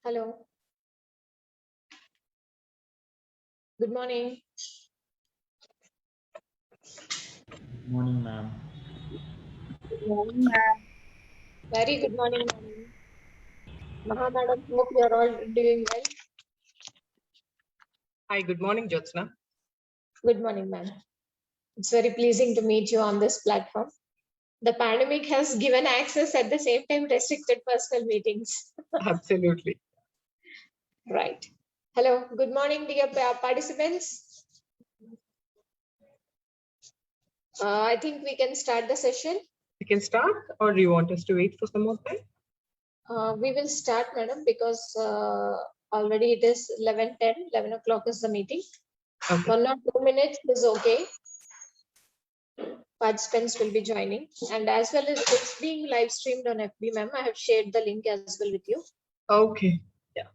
Hello. Good morning. Good morning, ma'am. Good morning, ma'am. Very good morning, madam. Maha madam, hope you are all doing well. Hi, good morning, Jyotsna. Good morning, ma'am. It's very pleasing to meet you on this platform. The pandemic has given access at the same time restricted personal meetings. Absolutely. Right. Hello. Good morning, dear participants. I think we can start the session. We can start, or do you want us to wait for some more time? We will start, madam, because already it is 11:10. 11 o'clock is the meeting. Okay. 1 or 2 minutes is okay. Participants will be joining, and as well as it's being live streamed on FB, ma'am. I have shared the link as well with you. Okay. Yeah.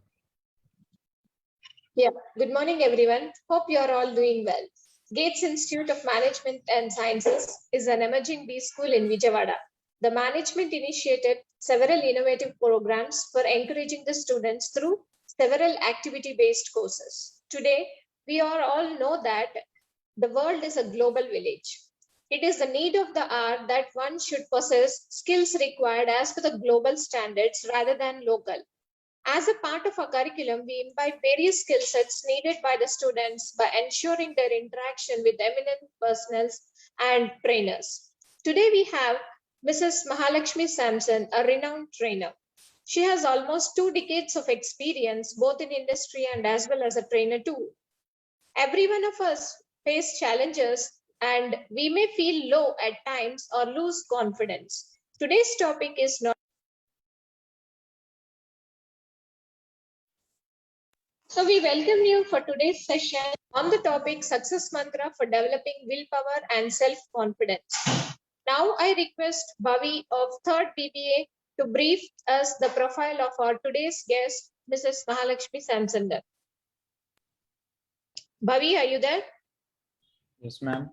Yeah. Good morning, everyone. Hope you are all doing well. Gates Institute of Management and Sciences is an emerging B school in Vijayawada. The management initiated several innovative programs for encouraging the students through several activity-based courses. Today, we all know that the world is a global village. It is the need of the hour that one should possess skills required as per the global standards rather than local. As a part of our curriculum, we imbibe various skill sets needed by the students by ensuring their interaction with eminent personnels and trainers. Today we have Mrs. Mahalakshmi Samson, a renowned trainer. She has almost 2 decades of experience both in industry and as well as a trainer too. Every one of us face challenges and we may feel low at times or lose confidence. Today's topic is not. So we welcome you for today's session on the topic Success Mantra for Developing Willpower and Self-Confidence. Now I request Bhavi of 3rd BBA to brief us the profile of our today's guest, Mrs. Mahalakshmi Samson. Bhavi, are you there? Yes, ma'am.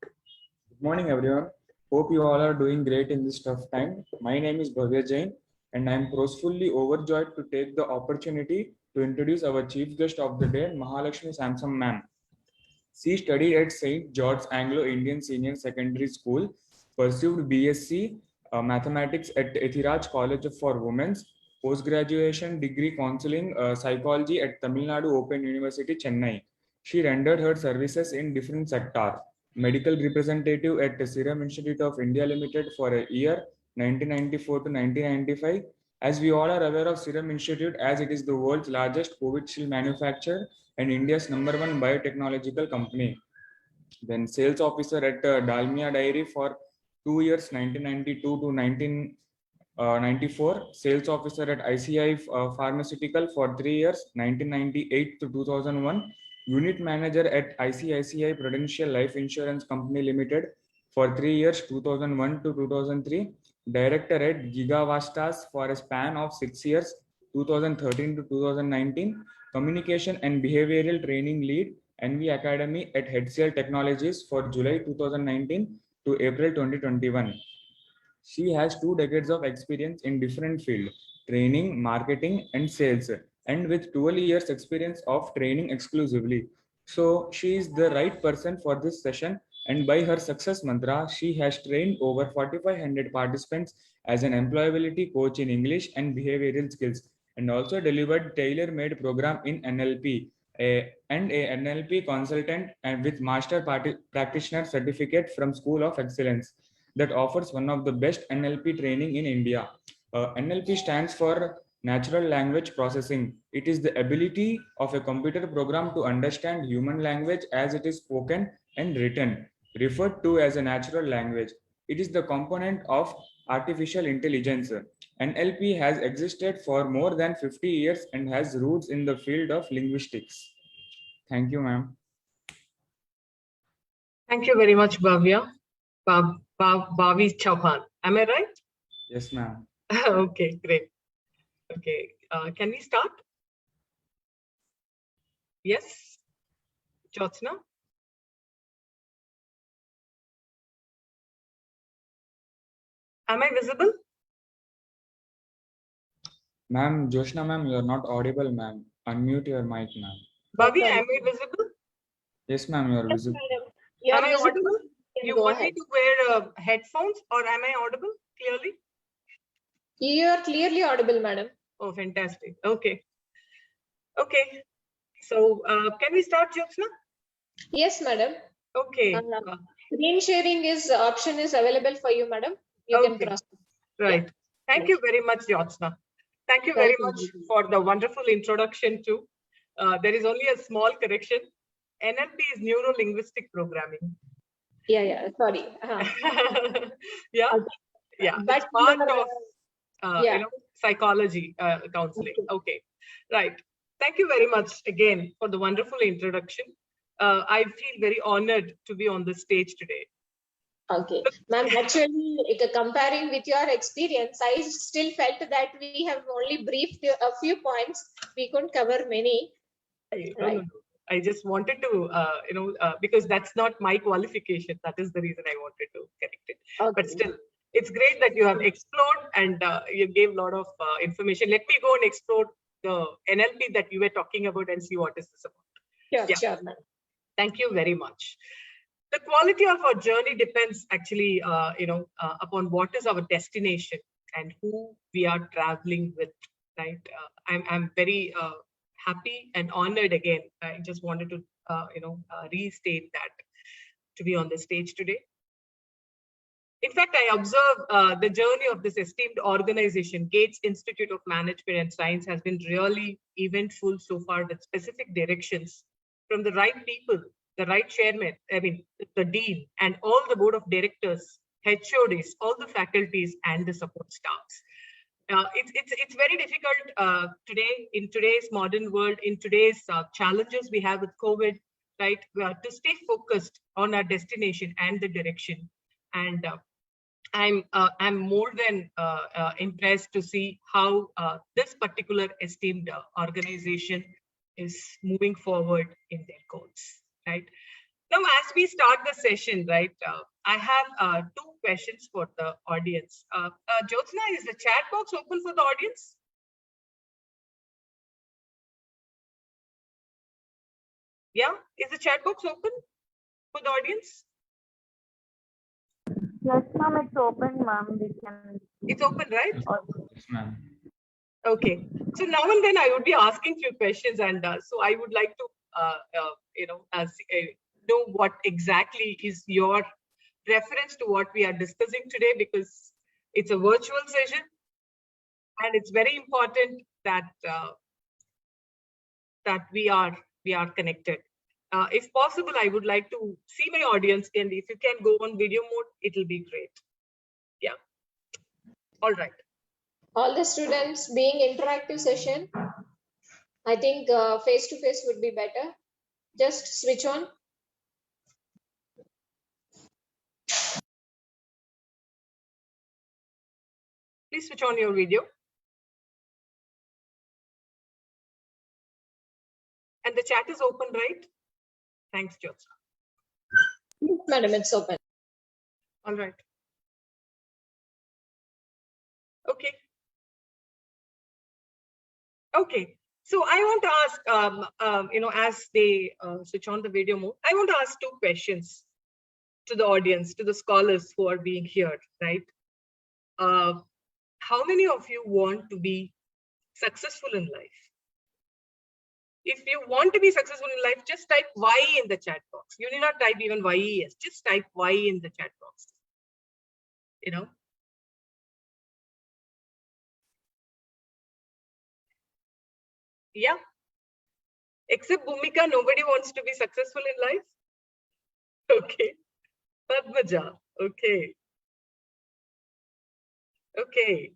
Good morning, everyone. Hope you all are doing great in this tough time. My name is Bhavya Jain, and I am proudly overjoyed to take the opportunity to introduce our chief guest of the day, Mahalakshmi Samson ma'am. She studied at St. George's Anglo-Indian Senior Secondary School, pursued BSc Mathematics at Ethiraj College for Women's, post-graduation degree counseling psychology at Tamil Nadu Open University, Chennai. She rendered her services in different sectors. Medical representative at the Serum Institute of India Limited for a year, 1994 to 1995. As we all are aware of Serum Institute, as it is the world's largest COVID shield manufacturer and India's #1 biotechnological company. Then sales officer at Dalmia Dairy for 2 years, 1992 to 1994. Sales officer at ICI Pharmaceutical for 3 years, 1998 to 2001. Unit manager at ICICI Prudential Life Insurance Company Limited for 3 years, 2001 to 2003. Director at Gigavastas for a span of 6 years, 2013 to 2019. Communication and Behavioral Training Lead, NV Academy at HCL Technologies for July 2019 to April 2021. She has 2 decades of experience in different fields, training, marketing, and sales, and with 12 years experience of training exclusively. So she is the right person for this session, and by her success mantra, she has trained over 4,500 participants as an employability coach in English and behavioral skills, and also delivered tailor-made program in NLP, and a NLP consultant and with master practitioner certificate from School of Excellence that offers one of the best NLP training in India. NLP stands for Natural Language Processing. It is the ability of a computer program to understand human language as it is spoken and written, referred to as a natural language. It is the component of artificial intelligence. NLP has existed for more than 50 years and has roots in the field of linguistics. Thank you, ma'am. Thank you very much, Bhavya. Bhavi Chauhan. Am I right? Yes, ma'am. Okay, great. Okay, can we start? Yes, Jyotsna? Am I visible? Ma'am, Joshna ma'am, you are not audible, ma'am. Unmute your mic, ma'am. Bhavya, Yes, am I visible? Yes, ma'am, you are Yes, visible. madam. You Am are I visible. audible? You can You go want ahead. me to wear headphones, or am I audible clearly? You are clearly audible, madam. Oh, fantastic. Okay. Okay. So can we start, Jyotsna? Yes, madam. Okay. Screen sharing is option is available for you, madam. You can Okay. cross. Right. Thank you very much, Jyotsna. Thank you very much Welcome. for the wonderful introduction too. There is only a small correction. NLP is neuro-linguistic programming. Yeah. Sorry. Yeah. Okay. Yeah. But It's part you are, of yeah. psychology counseling. Okay. Right. Thank you very much again for the wonderful introduction. I feel very honored to be on the stage today. Okay, ma'am, actually, comparing with your experience, I still felt that we have only briefed a few points. We couldn't cover many. No. I just wanted to, because that's not my qualification. That is the reason I wanted to correct it. Okay. But still, it's great that you have explored and you gave a lot of information. Let me go and explore the NLP that you were talking about and see what is this about. Sure, ma'am. Thank you very much. The quality of our journey depends actually, upon what is our destination and who we are traveling with, right? I'm very happy and honored again. I just wanted to, restate that to be on the stage today. In fact, I observe the journey of this esteemed organization, Gates Institute of Management and Science, has been really eventful so far with specific directions from the right people, the right chairman, the dean, and all the board of directors, HODs, all the faculties, and the support staffs. It's very difficult today in today's modern world, in today's challenges we have with COVID, right? To stay focused on our destination and the direction. And I'm more than impressed to see how this particular esteemed organization is moving forward in their goals, right? Now, as we start the session, right, I have two questions for the audience. Jyotsna, is the chat box open for the audience? Yeah, is the chat box open for the audience? Yes, ma'am, it's open, ma'am. We can. It's open, right? Yes, ma'am. Okay. So now and then I would be asking few questions, and so I would like to, know what exactly is your reference to what we are discussing today, because it's a virtual session, and it's very important that that we are connected. If possible, I would like to see my audience, and if you can go on video mode, it'll be great. Yeah. All right. All the students being interactive session, I think face-to-face would be better. Just switch on. Please switch on your video. And the chat is open, right? Thanks, Jyotsna. Yes, madam, it's open. All right. Okay. Okay. So I want to ask, as they switch on the video mode, I want to ask two questions to the audience, to the scholars who are being here, right? How many of you want to be successful in life? If you want to be successful in life, just type Y in the chat box. You need not type even YES, just type Y in the chat box. You know? Yeah. Except Bhumika, nobody wants to be successful in life. Okay. Padmaja. Okay. Okay.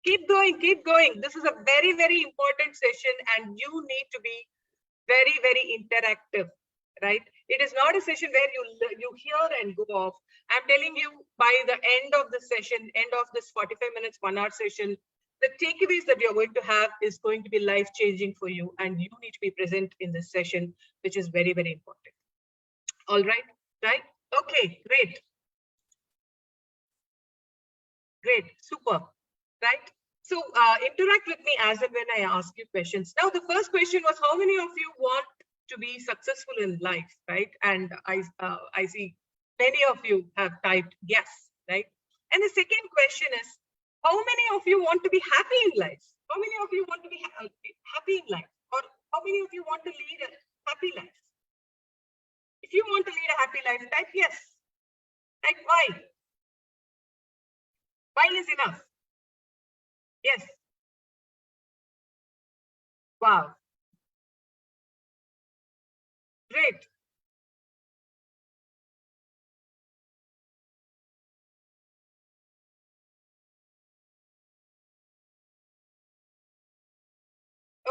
Keep going, keep going. This is a very, very important session, and you need to be very, very interactive, right? It is not a session where you hear and go off. I'm telling you, by the end of the session, end of this 45 minutes, 1 hour session, the takeaways that you're going to have is going to be life-changing for you, and you need to be present in this session, which is very, very important. All right, right? Okay, great. Great. Super. Right. So interact with me as and when I ask you questions. Now, the first question was, how many of you want to be successful in life, right? And I see many of you have typed yes, right? And the second question is, how many of you want to be happy in life? How many of you want to be happy in life? Or how many of you want to lead a happy life? If you want to lead a happy life, type yes. Type why. Why is enough. Yes. Wow. Great.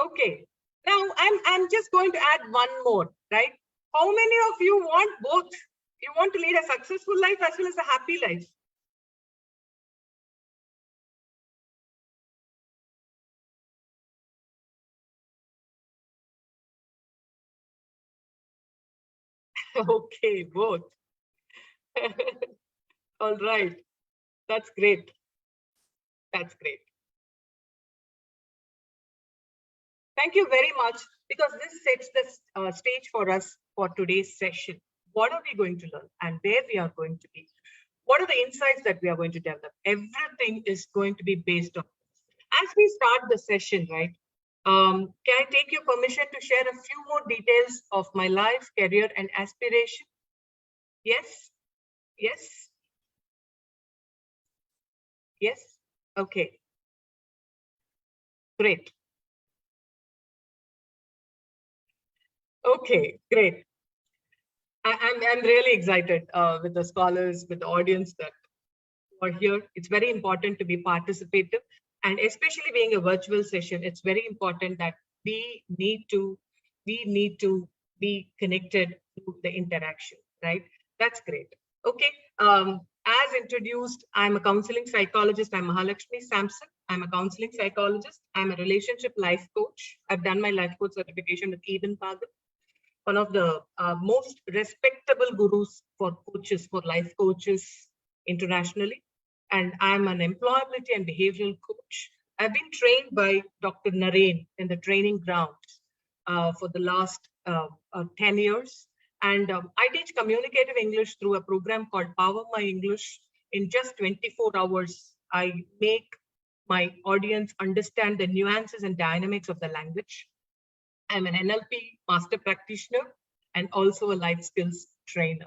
Okay. Now I'm just going to add one more, right? How many of you want both? You want to lead a successful life as well as a happy life? Okay, both. All right. That's great. That's great. Thank you very much, because this sets the stage for us for today's session. What are we going to learn and where we are going to be? What are the insights that we are going to develop? Everything is going to be based on. As we start the session, right? Can I take your permission to share a few more details of my life, career, and aspiration? Yes? Yes? Yes? Okay. Great. Okay, great. I'm really excited with the scholars, with the audience that are here. It's very important to be participative, and especially being a virtual session, it's very important that we need to be connected to the interaction, right? That's great. Okay. As introduced, I'm a counseling psychologist. I'm Mahalakshmi Samson. I'm a counseling psychologist. I'm a relationship life coach. I've done my life coach certification with Eden Pagal, one of the most respectable gurus for coaches, for life coaches internationally. And I'm an employability and behavioral coach. I've been trained by Dr. Naren in the training grounds for the last 10 years. And I teach communicative English through a program called Power My English. In just 24 hours, I make my audience understand the nuances and dynamics of the language. I'm an NLP master practitioner and also a life skills trainer.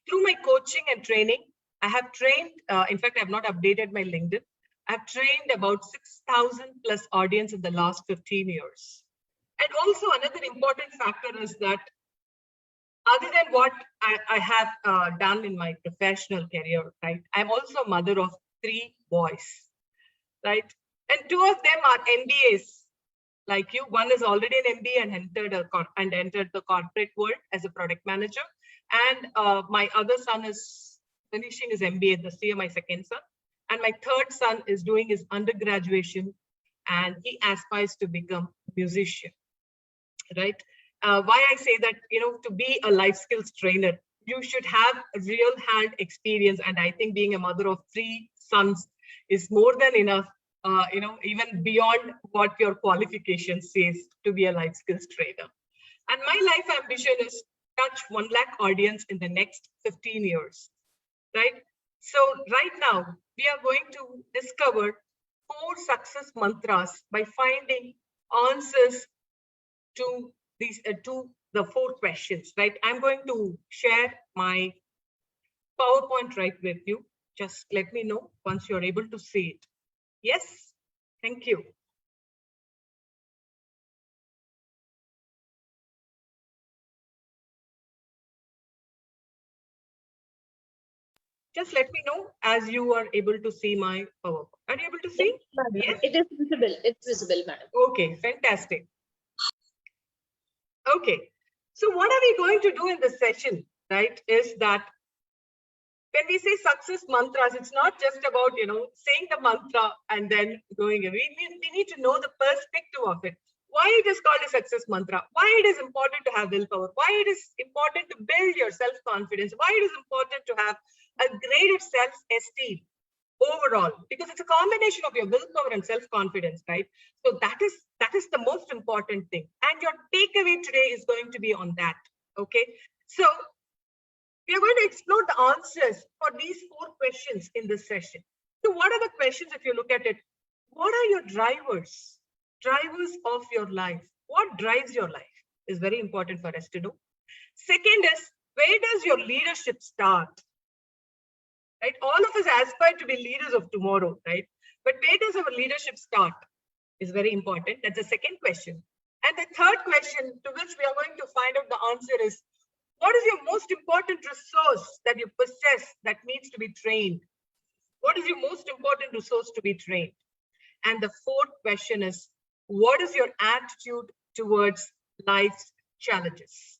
Through my coaching and training, I have trained, in fact, I have not updated my LinkedIn. I've trained about 6,000 plus audience in the last 15 years. And also another important factor is that other than what I have done in my professional career, right? I'm also a mother of 3 boys, right? And 2 of them are MBAs. Like you, one is already an MBA and entered the corporate world as a product manager. And my other son is finishing his MBA this year, my second son. And my third son is doing his undergraduation, and he aspires to become a musician, right? Why I say that, to be a life skills trainer, you should have a real hand experience. And I think being a mother of 3 sons is more than enough, even beyond what your qualification says to be a life skills trainer. And my life ambition is touch 1 lakh audience in the next 15 years, right? So right now, we are going to discover 4 success mantras by finding answers to these to the 4 questions, right? I'm going to share my PowerPoint right with you. Just let me know once you're able to see it. Yes, thank you. Just let me know as you are able to see my PowerPoint. Are you able to see? Yes. It is visible. It's visible, madam. Okay, fantastic. Okay, so what are we going to do in this session, right? Is that when we say success mantras, it's not just about, saying the mantra and then going away. We need to know the perspective of it. Why it is called a success mantra, why it is important to have willpower, why it is important to build your self-confidence, why it is important to have a greater self-esteem, overall, because it's a combination of your willpower and self-confidence, right? So that is the most important thing. And your takeaway today is going to be on that. Okay. So we are going to explore the answers for these 4 questions in this session. So what are the questions if you look at it? What are your drivers? Drivers of your life. What drives your life is very important for us to know. Second is, where does your leadership start? Right? All of us aspire to be leaders of tomorrow, right? But where does our leadership start is very important. That's the second question. And the third question to which we are going to find out the answer is, what is your most important resource that you possess that needs to be trained? What is your most important resource to be trained? And the fourth question is, what is your attitude towards life's challenges?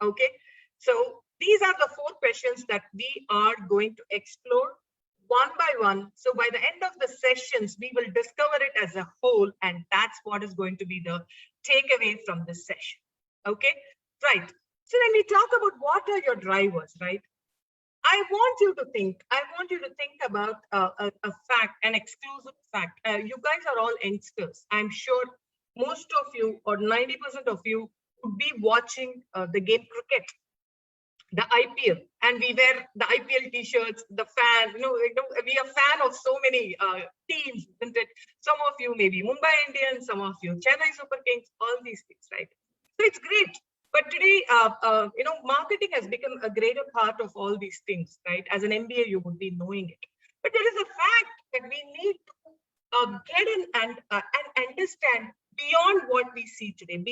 Okay, so these are the 4 questions that we are going to explore one by one. So by the end of the sessions, we will discover it as a whole, and that's what is going to be the takeaway from this session. Okay, right. So when we talk about what are your drivers, right? I want you to think about a fact, an exclusive fact. You guys are all youngsters. I'm sure most of you, or 90% of you, would be watching the game cricket, the IPL, and we wear the IPL t-shirts, the fan, we are fan of so many teams, isn't it? Some of you may be Mumbai Indians, some of you Chennai Super Kings, all these things, right? So it's great. But today, marketing has become a greater part of all these things, right? As an MBA, you would be knowing it. But there is a fact that we need to get in and understand beyond what we see today,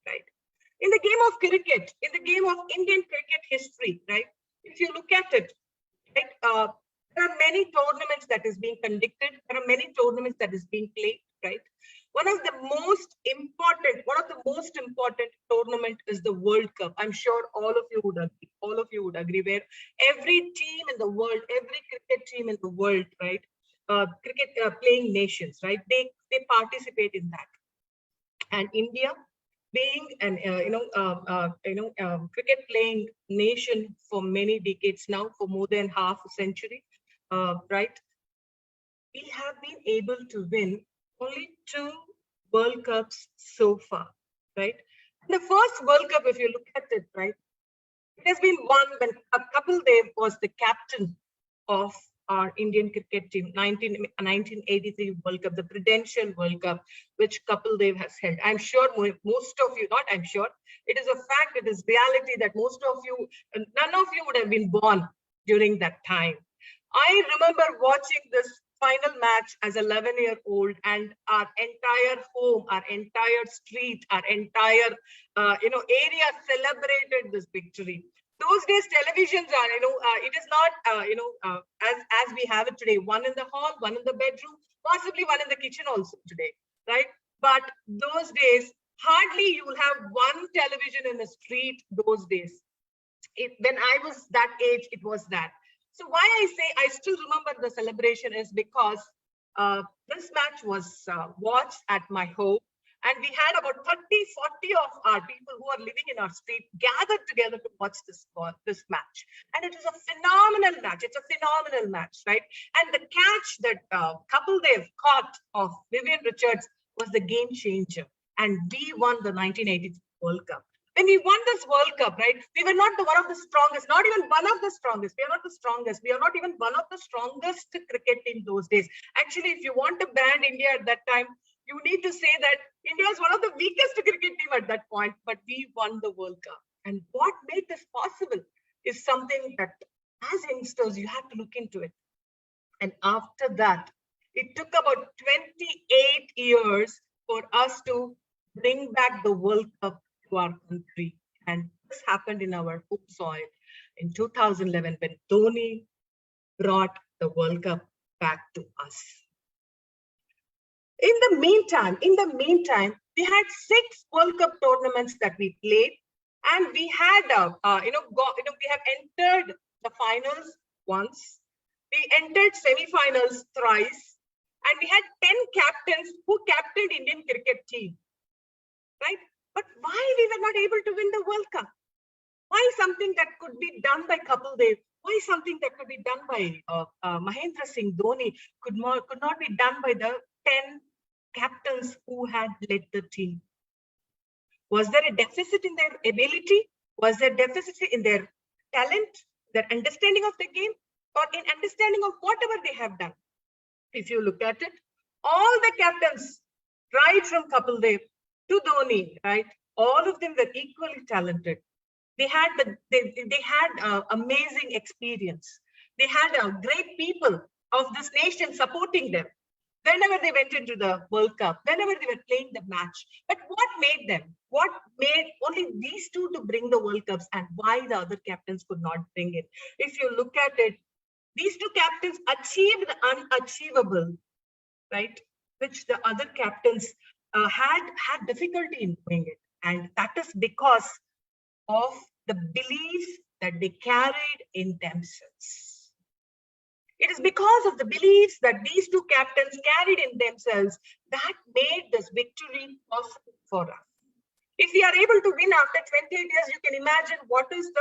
right? In the game of cricket, in the game of Indian cricket history, right? If you look at it, right, there are many tournaments that is being conducted. There are many tournaments that is being played, right? One of the most important tournament is the World Cup. I'm sure all of you would agree, where every team in the world, every cricket team in the world, right? Cricket playing nations, right? They participate in that. And India, being an cricket playing nation for many decades now, for more than half a century, right? We have been able to win only 2 World Cups so far, right? And the first World Cup, if you look at it, right, it has been won when Kapil Dev was the captain of our Indian cricket team, 1983 World Cup, the Prudential World Cup, which Kapil Dev has held. I'm sure most of you, not I'm sure, it is a fact, it is reality that most of you, none of you would have been born during that time. I remember watching this final match as 11-year-old, and our entire home, our entire street, our entire area celebrated this victory. Those days, televisions are, it is not, as we have it today, one in the hall, one in the bedroom, possibly one in the kitchen also today, right? But those days, hardly you will have one television in the street those days. When I was that age, it was that. So why I say I still remember the celebration is because this match was watched at my home, and we had about 30, 40 of our people who are living in our street gathered together to watch this match. And it is a phenomenal match. It's a phenomenal match, right? And the catch that Kapil Dev caught of Vivian Richards was the game changer. And we won the 1983 World Cup. When we won this World Cup, right, we were not one of the strongest, not even one of the strongest. We are not the strongest. We are not even one of the strongest cricket team those days. Actually, if you want to brand India at that time, you need to say that India is one of the weakest cricket team at that point, but we won the World Cup. And what made this possible is something that as youngsters, you have to look into it. And after that, it took about 28 years for us to bring back the World Cup to our country. And this happened in our home soil in 2011 when Dhoni brought the World Cup back to us. In the meantime, we had 6 World Cup tournaments that we played, and we had, we have entered the finals once, we entered semi-finals thrice, and we had 10 captains who captained Indian cricket team, right? But why we were not able to win the World Cup? Why something that could be done by Kapil Dev Why something that could be done by Mahendra Singh Dhoni could not be done by the 10 captains who had led the team? Was there a deficit in their ability? Was there deficit in their talent, their understanding of the game, or in understanding of whatever they have done? If you look at it, all the captains, right from Kapil Dev to Dhoni, right, all of them were equally talented. They had amazing experience. They had great people of this nation supporting them whenever they went into the World Cup, whenever they were playing the match. But what made them? What made only these two to bring the World Cups, and why the other captains could not bring it? If you look at it, these two captains achieved the unachievable, right? Which the other captains had difficulty in doing it. And that is because of the belief that they carried in themselves. It is because of the beliefs that these two captains carried in themselves that made this victory possible for us. If we are able to win after 28 years, you can imagine what is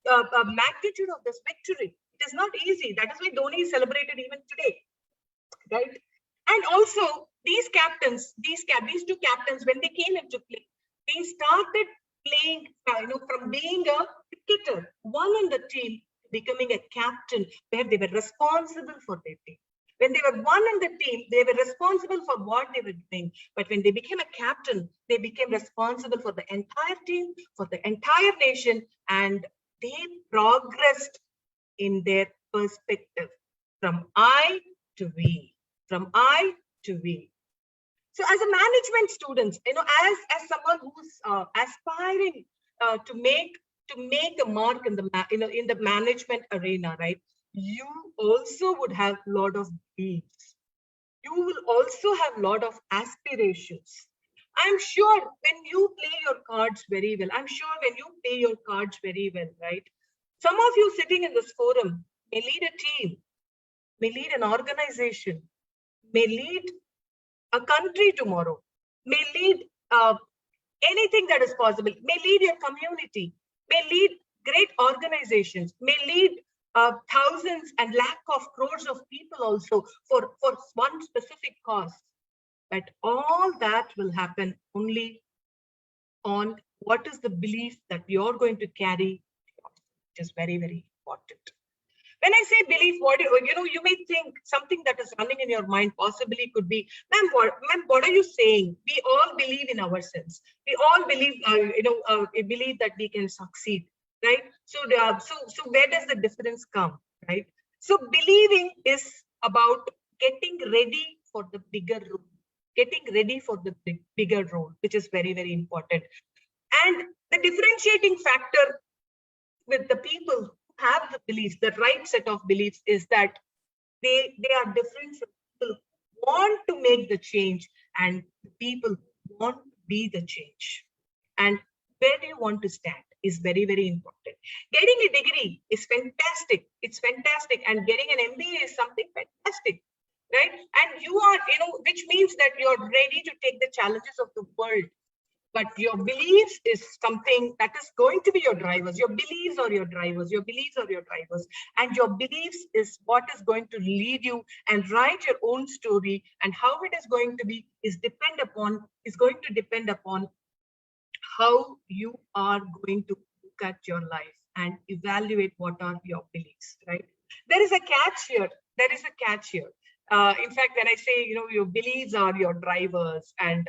the magnitude of this victory. It is not easy. That is why Dhoni is celebrated even today, right? And also, these captains, these two captains, when they came into play, they started playing, from being a cricketer, one in the team, becoming a captain, where they were responsible for their team. When they were one in the team, they were responsible for what they were doing. But when they became a captain, they became responsible for the entire team, for the entire nation, and they progressed in their perspective from I to we, from I to we. So as a management student, as someone who's aspiring to make a mark in the management arena, right? You also would have a lot of beliefs. You will also have a lot of aspirations. I'm sure when you play your cards very well, right? Some of you sitting in this forum may lead a team, may lead an organization, may lead a country tomorrow, may lead anything that is possible, may lead your community, may lead great organizations, may lead thousands and lakh of crores of people also for one specific cause. But all that will happen only on what is the belief that you're going to carry, which is very, very important. When I say belief, you may think something that is running in your mind possibly could be, ma'am, what are you saying? We all believe in ourselves. We all believe, believe that we can succeed, right? So where does the difference come, right? So believing is about getting ready for the bigger role, which is very, very important. And the differentiating factor with the people who have the beliefs, the right set of beliefs, is that they are different from people who want to make the change and people who want to be the change. And where do you want to stand is very, very important. Getting a degree is fantastic. It's fantastic. And getting an MBA is something fantastic, right? And you are, which means that you're ready to take the challenges of the world. But your beliefs is something that is going to be your drivers. Your beliefs are your drivers. And your beliefs is what is going to lead you and write your own story. And how it is going to be is going to depend upon how you are going to look at your life and evaluate what are your beliefs, right? There is a catch here. In fact, when I say, your beliefs are your drivers, and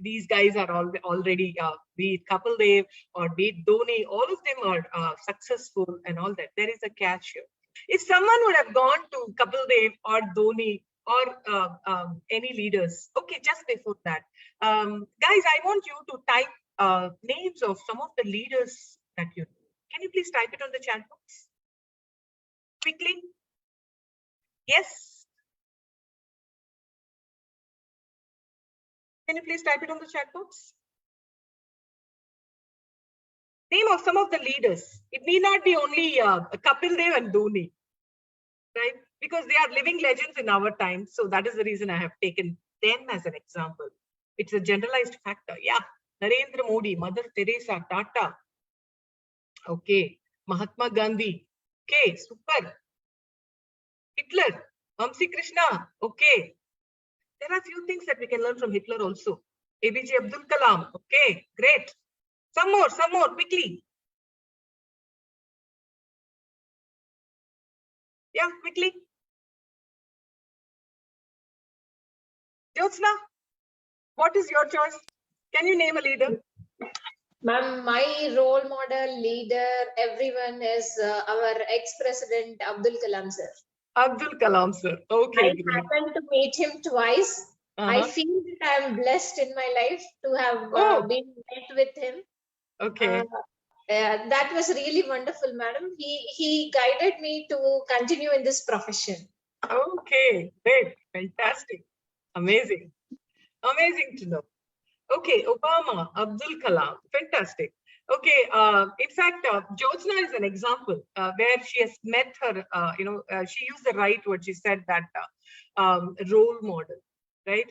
these guys are already, be it Kapil Dev or be it Dhoni, all of them are successful and all that. There is a catch here. If someone would have gone to Kapil Dev or Dhoni or any leaders, okay, just before that, guys, I want you to type names of some of the leaders that you know. Can you please type it on the chat box quickly? Yes. Can you please type it on the chat box? Name of some of the leaders. It need not be only Kapil Dev and Dhoni, right? Because they are living legends in our time. So that is the reason I have taken them as an example. It's a generalized factor. Yeah. Narendra Modi, Mother Teresa, Tata. Okay. Mahatma Gandhi. Okay, super. Hitler, Vamsi Krishna. Okay. There are few things that we can learn from Hitler also. ABJ Abdul Kalam. Okay, great. Some more, quickly. Yeah, quickly. Jyotsna, what is your choice? Can you name a leader? Ma'am, my role model, leader, everyone is our ex-president Abdul Kalam sir. Abdul Kalam, sir. Okay, I great. happened to meet him twice. I Uh-huh. feel that I am blessed in my life to have Oh, been met with him. okay. That was really wonderful, madam. He guided me to continue in this profession. Okay, great. Fantastic. Amazing. Amazing to know. Okay, Obama, Abdul Kalam. Fantastic. Okay, in fact, Jyotsna is an example where she has met her, she used the right word. She said that role model, right?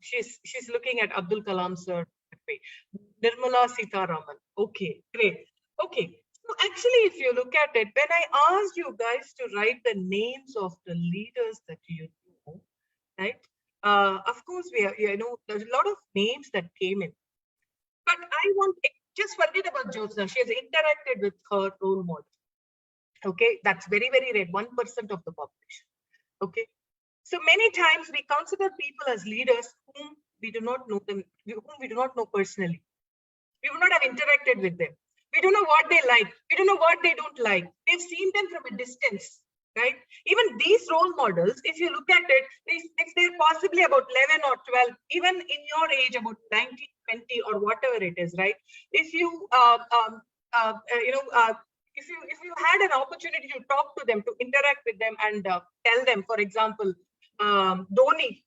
She's looking at Abdul Kalam sir that way. Nirmala Sitaraman. Okay, great. Okay, so actually, if you look at it, when I asked you guys to write the names of the leaders that you know, right? Of course, there's a lot of names that came in. But I want, just forget about Jyotsna. She has interacted with her role model. Okay, that's very, very rare, 1% of the population. Okay, so many times we consider people as leaders whom we do not know them, whom we do not know personally. We would not have interacted with them. We don't know what they like. We don't know what they don't like. We've seen them from a distance, right? Even these role models, if you look at it, if they're possibly about 11 or 12, even in your age, about 19, 20 or whatever it is, right? If you, if you had an opportunity to talk to them, to interact with them and tell them, for example, Dhoni,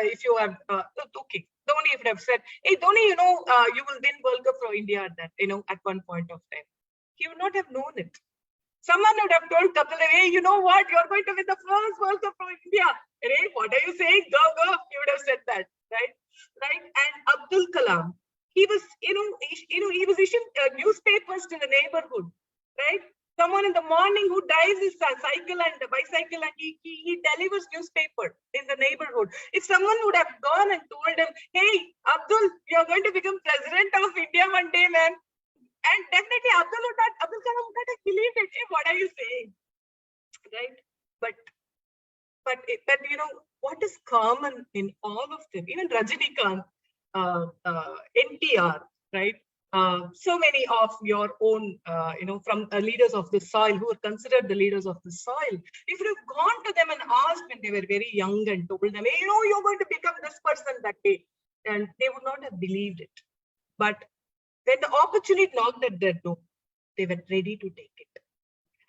if you have, okay, Dhoni would have said, hey, Dhoni, you will win World Cup for India at that, at one point of time. He would not have known it. Someone would have told Kapil, hey, you know what? You're going to win the first World Cup for India. Hey, what are you saying? Go, go. He would have said that, right? Right? And Abdul Kalam, he was, he was issuing newspapers to the neighborhood, right? Someone in the morning who drives his cycle and bicycle and he delivers newspaper in the neighborhood. If someone would have gone and told him, hey, Abdul, you're going to become president of India one day, man. And definitely Abdul Kalam would not have believed it. Hey, what are you saying? Right? But what is common in all of them, even Rajinikanth, NTR, right? So many of your own, from leaders of the soil who are considered the leaders of the soil. If you've gone to them and asked when they were very young and told them, hey, you're going to become this person that day, and they would not have believed it. But when the opportunity knocked at their door, they were ready to take it.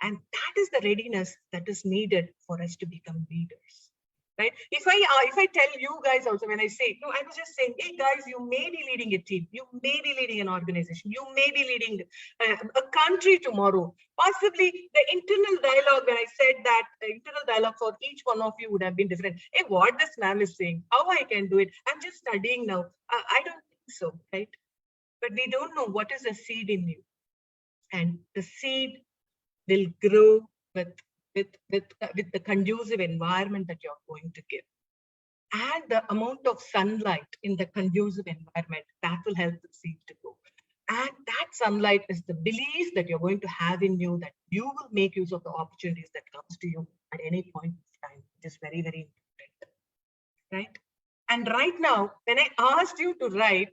And that is the readiness that is needed for us to become leaders. Right? If I tell you guys also, when I say, no, I was just saying, hey guys, you may be leading a team, you may be leading an organization, you may be leading a country tomorrow. Possibly the internal dialogue, when I said that, the internal dialogue for each one of you would have been different. Hey, what this ma'am is saying, how I can do it? I'm just studying now. I don't think so, right? But we don't know what is the seed in you. And the seed will grow with the conducive environment that you're going to give. And the amount of sunlight in the conducive environment, that will help the seed to grow. And that sunlight is the belief that you're going to have in you, that you will make use of the opportunities that comes to you at any point of time, which is very, very important. Right? And right now, when I asked you to write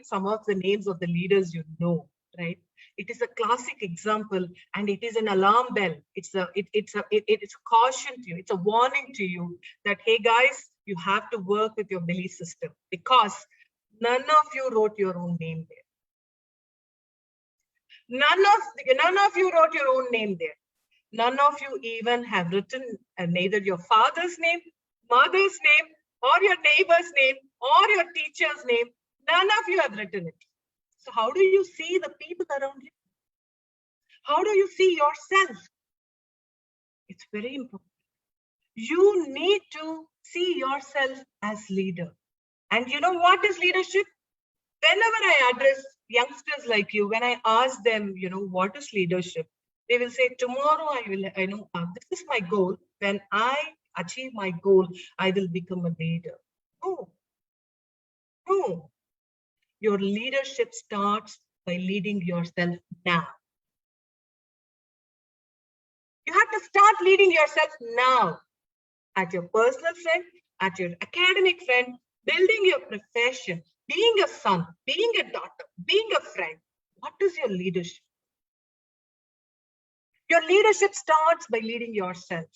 some of the names of the leaders you know, right? It is a classic example, and it is an alarm bell. It's a caution to you. It's a warning to you that, hey guys, you have to work with your belief system, because none of you wrote your own name there. None of you wrote your own name there. None of you even have written neither your father's name, mother's name, or your neighbor's name, or your teacher's name. None of you have written it. So how do you see the people around you? How do you see yourself? It's very important. You need to see yourself as leader. And you know what is leadership? Whenever I address youngsters like you, when I ask them, what is leadership? They will say, tomorrow this is my goal. When I achieve my goal, I will become a leader. No, no. Your leadership starts by leading yourself now. You have to start leading yourself now. At your personal friend, at your academic friend, building your profession, being a son, being a daughter, being a friend. What is your leadership? Your leadership starts by leading yourself.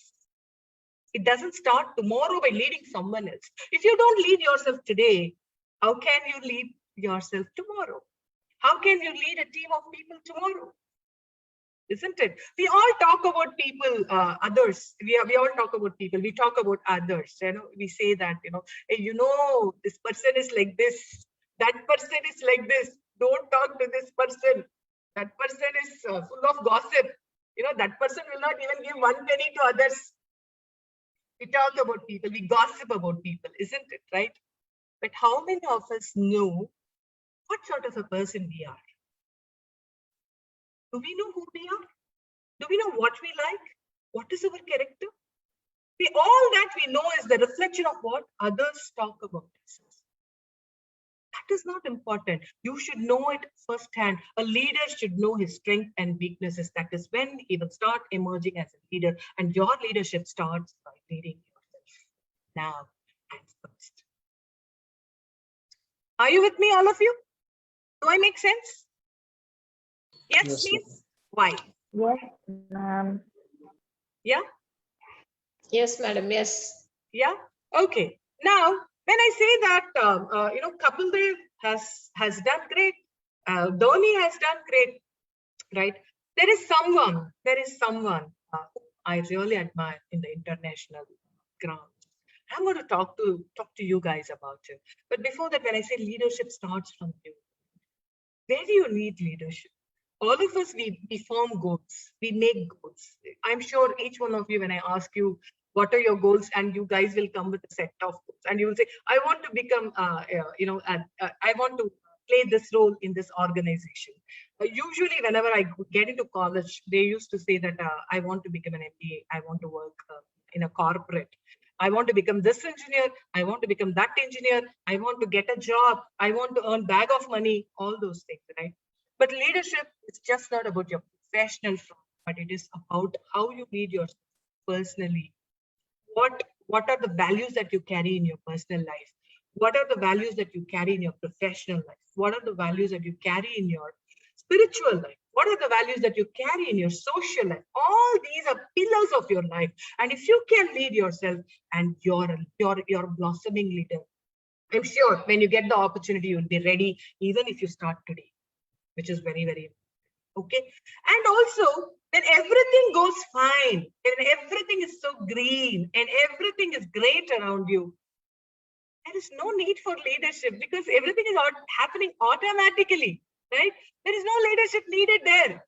It doesn't start tomorrow by leading someone else. If you don't lead yourself today, how can you lead yourself tomorrow? How can you lead a team of people tomorrow? Isn't it? We all talk about people, others. We all talk about people. We talk about others. We say that, hey, this person is like this. That person is like this. Don't talk to this person. That person is full of gossip. That person will not even give one penny to others. We talk about people. We gossip about people, isn't it? Right? But how many of us know what sort of a person we are? Do we know who we are? Do we know what we like? What is our character? All that we know is the reflection of what others talk about us. That is not important. You should know it firsthand. A leader should know his strengths and weaknesses. That is when he will start emerging as a leader. And your leadership starts by leading yourself now and first. Are you with me, all of you? Do I make sense? Yes, please. Why? Yes, ma'am. Yeah? Yes, madam. Yes. Yeah. Okay. Now, when I say that, Kapil Dev has done great, Dhoni has done great, right? There is someone who I really admire in the international ground. I'm going to talk to you guys about it. But before that, when I say leadership starts from you, where do you need leadership? All of us, we form goals, we make goals. I'm sure each one of you, when I ask you, what are your goals? And you guys will come with a set of goals. And you will say, I want to become, I want to play this role in this organization. Usually, whenever I get into college, they used to say that I want to become an MBA. I want to work in a corporate. I want to become this engineer. I want to become that engineer. I want to get a job. I want to earn bag of money, all those things, right? But leadership is just not about your professional front, but it is about how you lead yourself personally. What are the values that you carry in your personal life? What are the values that you carry in your professional life? What are the values that you carry in your spiritual life? What are the values that you carry in your social life? All these are pillars of your life. And if you can lead yourself and you're a blossoming leader, I'm sure when you get the opportunity, you'll be ready, even if you start today, which is very, very okay. And also, when everything goes fine, and everything is so green, and everything is great around you, there is no need for leadership because everything is happening automatically, right? There is no leadership needed there,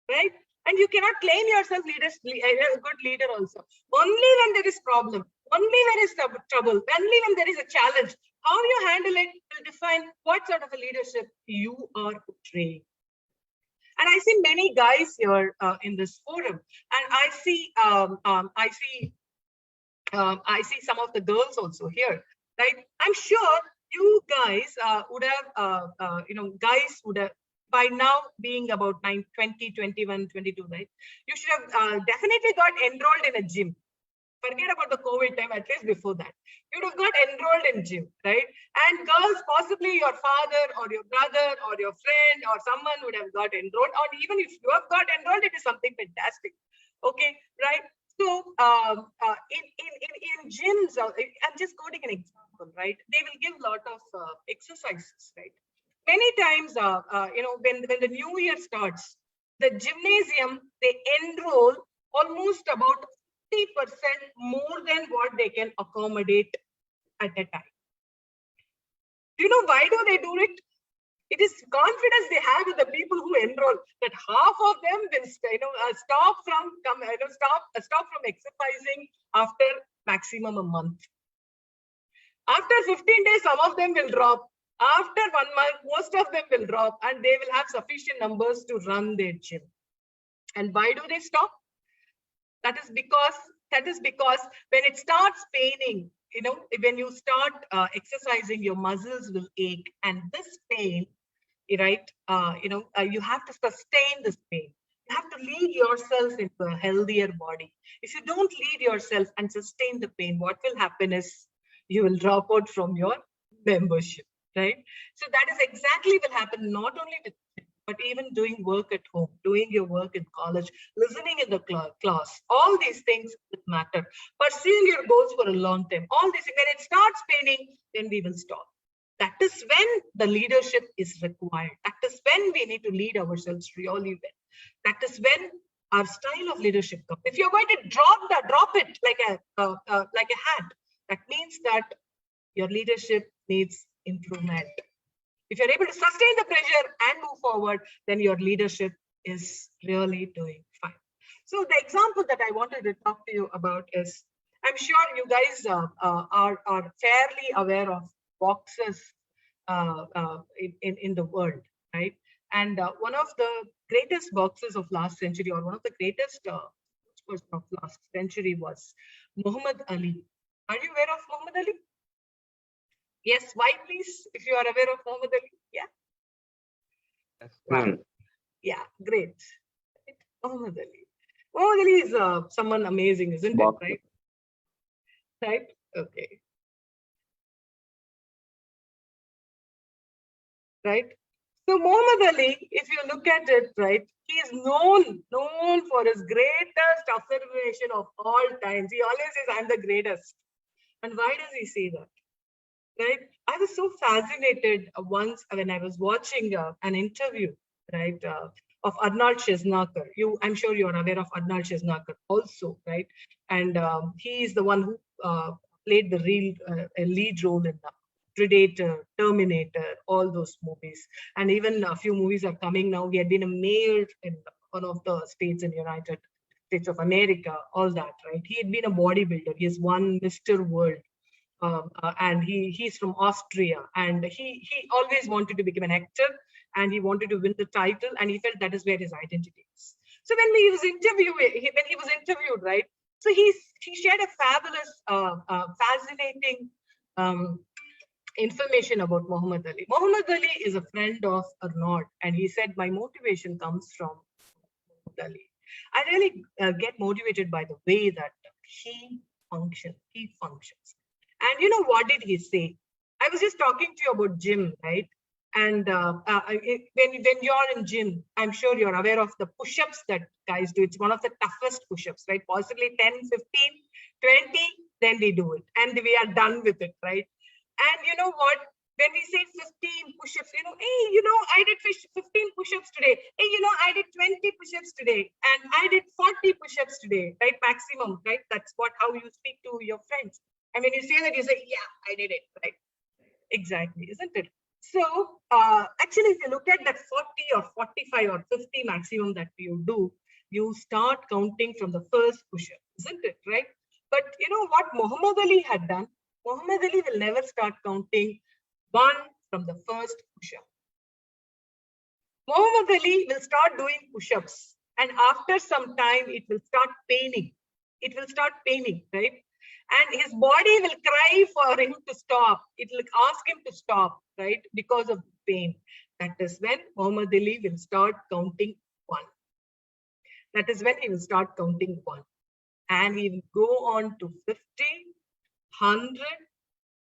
right? And you cannot claim yourself a good leader also. Only when there is problem, only when there is trouble, only when there is a challenge, how you handle it will define what sort of a leadership you are portraying. And I see many guys here in this forum, and I see some of the girls also here, right? I'm sure you guys would have, guys would have, by now being about 20, 21, 22, right? You should have definitely got enrolled in a gym. Forget about the COVID time, at least before that. You would have got enrolled in gym, right? And girls, possibly your father or your brother or your friend or someone would have got enrolled. Or even if you have got enrolled, it is something fantastic. Okay, right? So in gyms, I'm just quoting an example, right? They will give a lot of exercises, right? Many times, when the new year starts, the gymnasium, they enroll almost about 50% more than what they can accommodate at a time. Do you know why do they do it? It is confidence they have in the people who enroll that half of them will stop from exercising after maximum a month. After 15 days, some of them will drop. After 1 month, most of them will drop, and they will have sufficient numbers to run their gym. And why do they stop? That is because when it starts paining, when you start exercising, your muscles will ache, and this pain, right? You have to sustain this pain. You have to lead yourself into a healthier body. If you don't lead yourself and sustain the pain, what will happen is you will drop out from your membership, right? So that is exactly will happen not only with, but even doing work at home, doing your work in college, listening in the class. All these things that matter. Pursuing your goals for a long time. All these, when it starts paining, then we will stop. That is when the leadership is required. That is when we need to lead ourselves really well. That is when our style of leadership comes. If you're going to drop it like a hat, that means that your leadership needs improvement. If you're able to sustain the pressure and move forward, then your leadership is really doing fine. So the example that I wanted to talk to you about is, I'm sure you guys are fairly aware of boxes in the world, right? And one of the greatest boxers of last century, or one of the greatest person of last century, was Muhammad Ali. Are you aware of Muhammad Ali? Yes, why please, if you are aware of Muhammad Ali? Yeah. Wow. Yeah, great. Muhammad Ali. Muhammad Ali is someone amazing, isn't it? Right? Right? Okay. Right? So Muhammad Ali, if you look at it, right, he is known for his greatest affirmation of all times. He always says, I'm the greatest. And why does he say that? Right? I was so fascinated once when I was watching an interview, right, of Arnold Schwarzenegger. I'm sure you're aware of Arnold Schwarzenegger also, right? And he is the one who played the lead role in Predator, Terminator, all those movies. And even a few movies are coming now. He had been a mayor in one of the states in United States of America, all that, right? He had been a bodybuilder. He has won Mr. World. And he's from Austria, and he always wanted to become an actor, and he wanted to win the title, and he felt that is where his identity is. So when he was interviewed, right? So he shared a fabulous, fascinating information about Muhammad Ali. Muhammad Ali is a friend of Arnold, and he said, my motivation comes from Muhammad Ali. I really get motivated by the way that he functions. And you know, what did he say? I was just talking to you about gym, right? And when you're in gym, I'm sure you're aware of the push-ups that guys do. It's one of the toughest push-ups, right? Possibly 10, 15, 20, then we do it. And we are done with it, right? And you know what? When we say 15 push-ups, hey, I did 15 push-ups today. Hey, I did 20 push-ups today. And I did 40 push-ups today, right? Maximum, right? That's how you speak to your friends. And when you say that, you say, yeah, I did it, right? Exactly, isn't it? So actually, if you look at that 40 or 45 or 50 maximum that you do, you start counting from the first push-up, isn't it, right? But you know what Muhammad Ali had done? Muhammad Ali will never start counting one from the first push-up. Muhammad Ali will start doing push-ups, and after some time, it will start paining. It will start paining, right? And his body will cry for him to stop. It will ask him to stop, right? Because of pain. That is when Muhammad Ali will start counting one. That is when he will start counting one. And he will go on to 50, 100,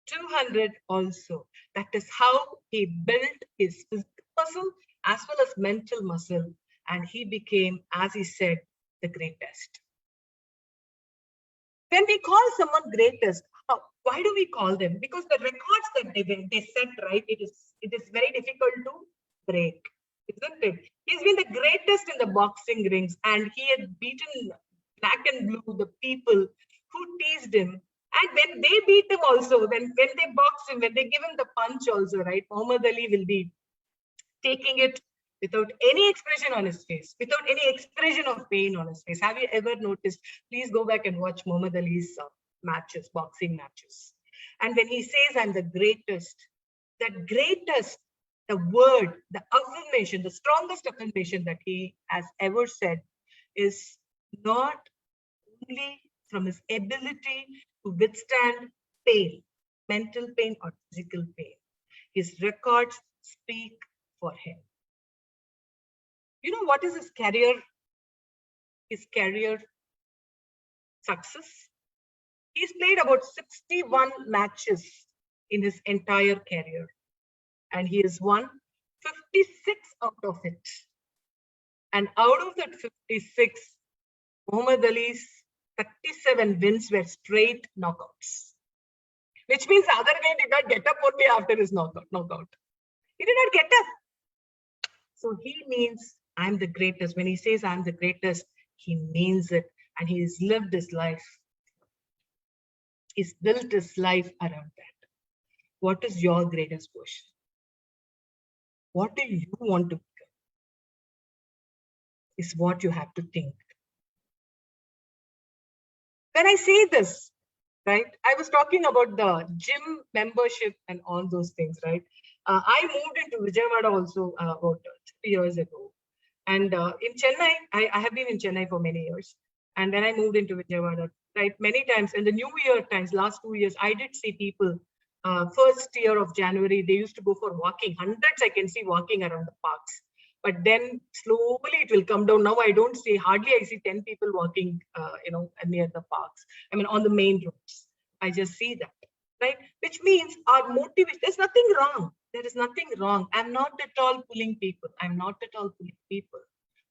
200 also. That is how he built his physical muscle as well as mental muscle. And he became, as he said, the greatest. When we call someone greatest, why do we call them? Because the records that they set, right, it is very difficult to break, isn't it? He's been the greatest in the boxing rings, and he had beaten black and blue, the people who teased him. And when they beat him also, when they box him, when they give him the punch also, right, Muhammad Ali will be taking it without any expression on his face, without any expression of pain on his face. Have you ever noticed? Please go back and watch Muhammad Ali's matches, boxing matches. And when he says, I'm the greatest, that greatest, the word, the affirmation, the strongest affirmation that he has ever said is not only from his ability to withstand pain, mental pain or physical pain. His records speak for him. You know what is his career? His career success? He's played about 61 matches in his entire career, and he has won 56 out of it. And out of that 56, Muhammad Ali's 37 wins were straight knockouts, which means the other guy did not get up only after his knockout. He did not get up. So he means, I'm the greatest. When he says I'm the greatest, he means it. And he's lived his life. He's built his life around that. What is your greatest version? What do you want to become? Is what you have to think. When I say this, right, I was talking about the gym membership and all those things, right? I moved into Vijayawada also about 3 years ago. And in Chennai, I have been in Chennai for many years. And then I moved into Vijayawada, right? Many times in the New Year times, last 2 years, I did see people, first year of January, they used to go for walking. Hundreds I can see walking around the parks. But then slowly it will come down. Now I don't see, hardly I see 10 people walking, near the parks. I mean, on the main roads. I just see that, right? Which means our motivation, there's nothing wrong. There is nothing wrong. I'm not at all pulling people. I'm not at all pulling people.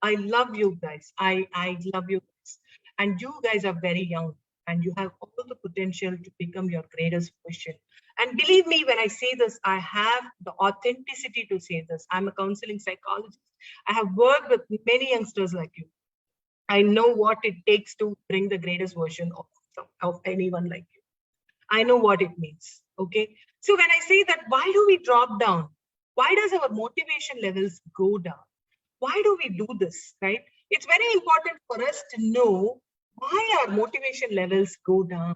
I love you guys. I love you guys. And you guys are very young and you have all the potential to become your greatest version. And believe me, when I say this, I have the authenticity to say this. I'm a counseling psychologist. I have worked with many youngsters like you. I know what it takes to bring the greatest version of anyone like you. I know what it means. Okay. So when I say that, why do we drop down? Why does our motivation levels go down? Why do we do this, right? It's very important for us to know why our motivation levels go down.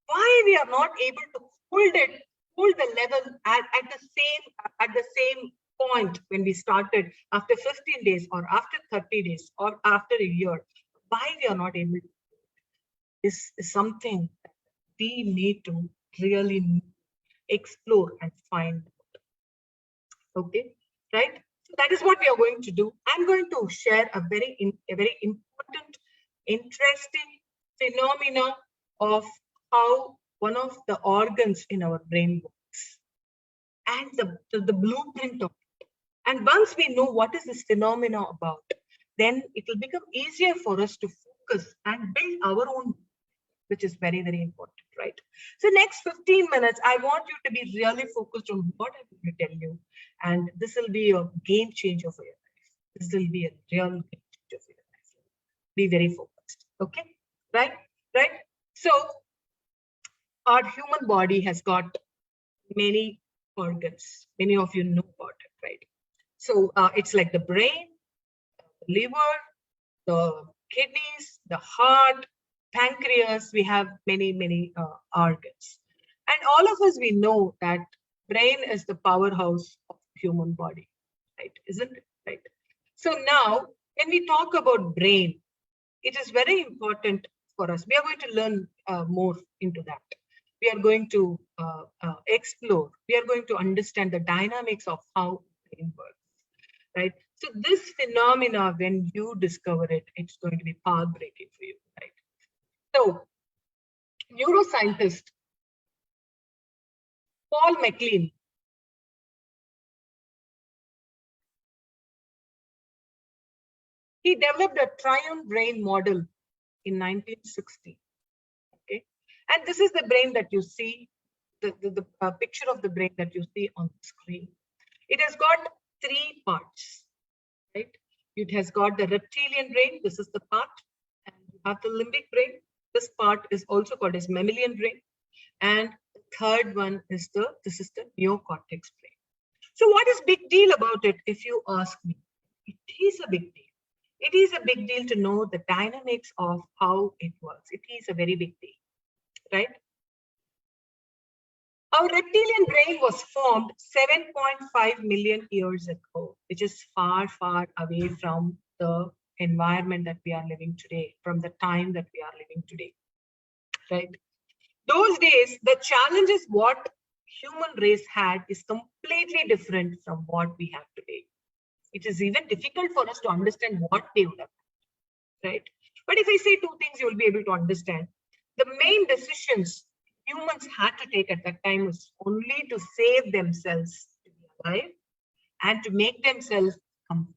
Why we are not able to hold the level at the same point when we started after 15 days or after 30 days or after a year. Why we are not able to is something we need to really explore and find out. Okay, right? So that is what we are going to do. I'm going to share a very important, interesting phenomena of how one of the organs in our brain works and the blueprint of it. And once we know what is this phenomena about, then it will become easier for us to focus and build our own, which is very, very important, right? So next 15 minutes, I want you to be really focused on what I'm going to tell you. And this will be a game changer for your life. This will be a real game changer for your life. Be very focused, okay? Right? So our human body has got many organs. Many of you know about it, right? So it's like the brain, the liver, the kidneys, the heart, pancreas. We have many organs. And all of us, we know that brain is the powerhouse of human body, right? Isn't it, right? So now, when we talk about brain, it is very important for us. We are going to learn more into that. We are going to explore. We are going to understand the dynamics of how brain works, right? So this phenomena, when you discover it, it's going to be path-breaking for you, right? So, neuroscientist Paul MacLean, he developed a triune brain model in 1960. Okay, and this is the brain that you see, the picture of the brain that you see on the screen. It has got 3 parts, right? It has got the reptilian brain. This is the part, and you have the limbic brain. This part is also called as mammalian brain, and the third one is the neocortex brain. So what is big deal about it? If you ask me, it is a big deal. It is a big deal to know the dynamics of how it works. It is a very big deal, right? Our reptilian brain was formed 7.5 million years ago, which is far away from the environment that we are living today, from the time that we are living today, right? Those days, the challenges what human race had is completely different from what we have today. It is even difficult for us to understand what they would have, right? But if I say two things, you will be able to understand. The main decisions humans had to take at that time was only to save themselves to be alive and to make themselves comfortable.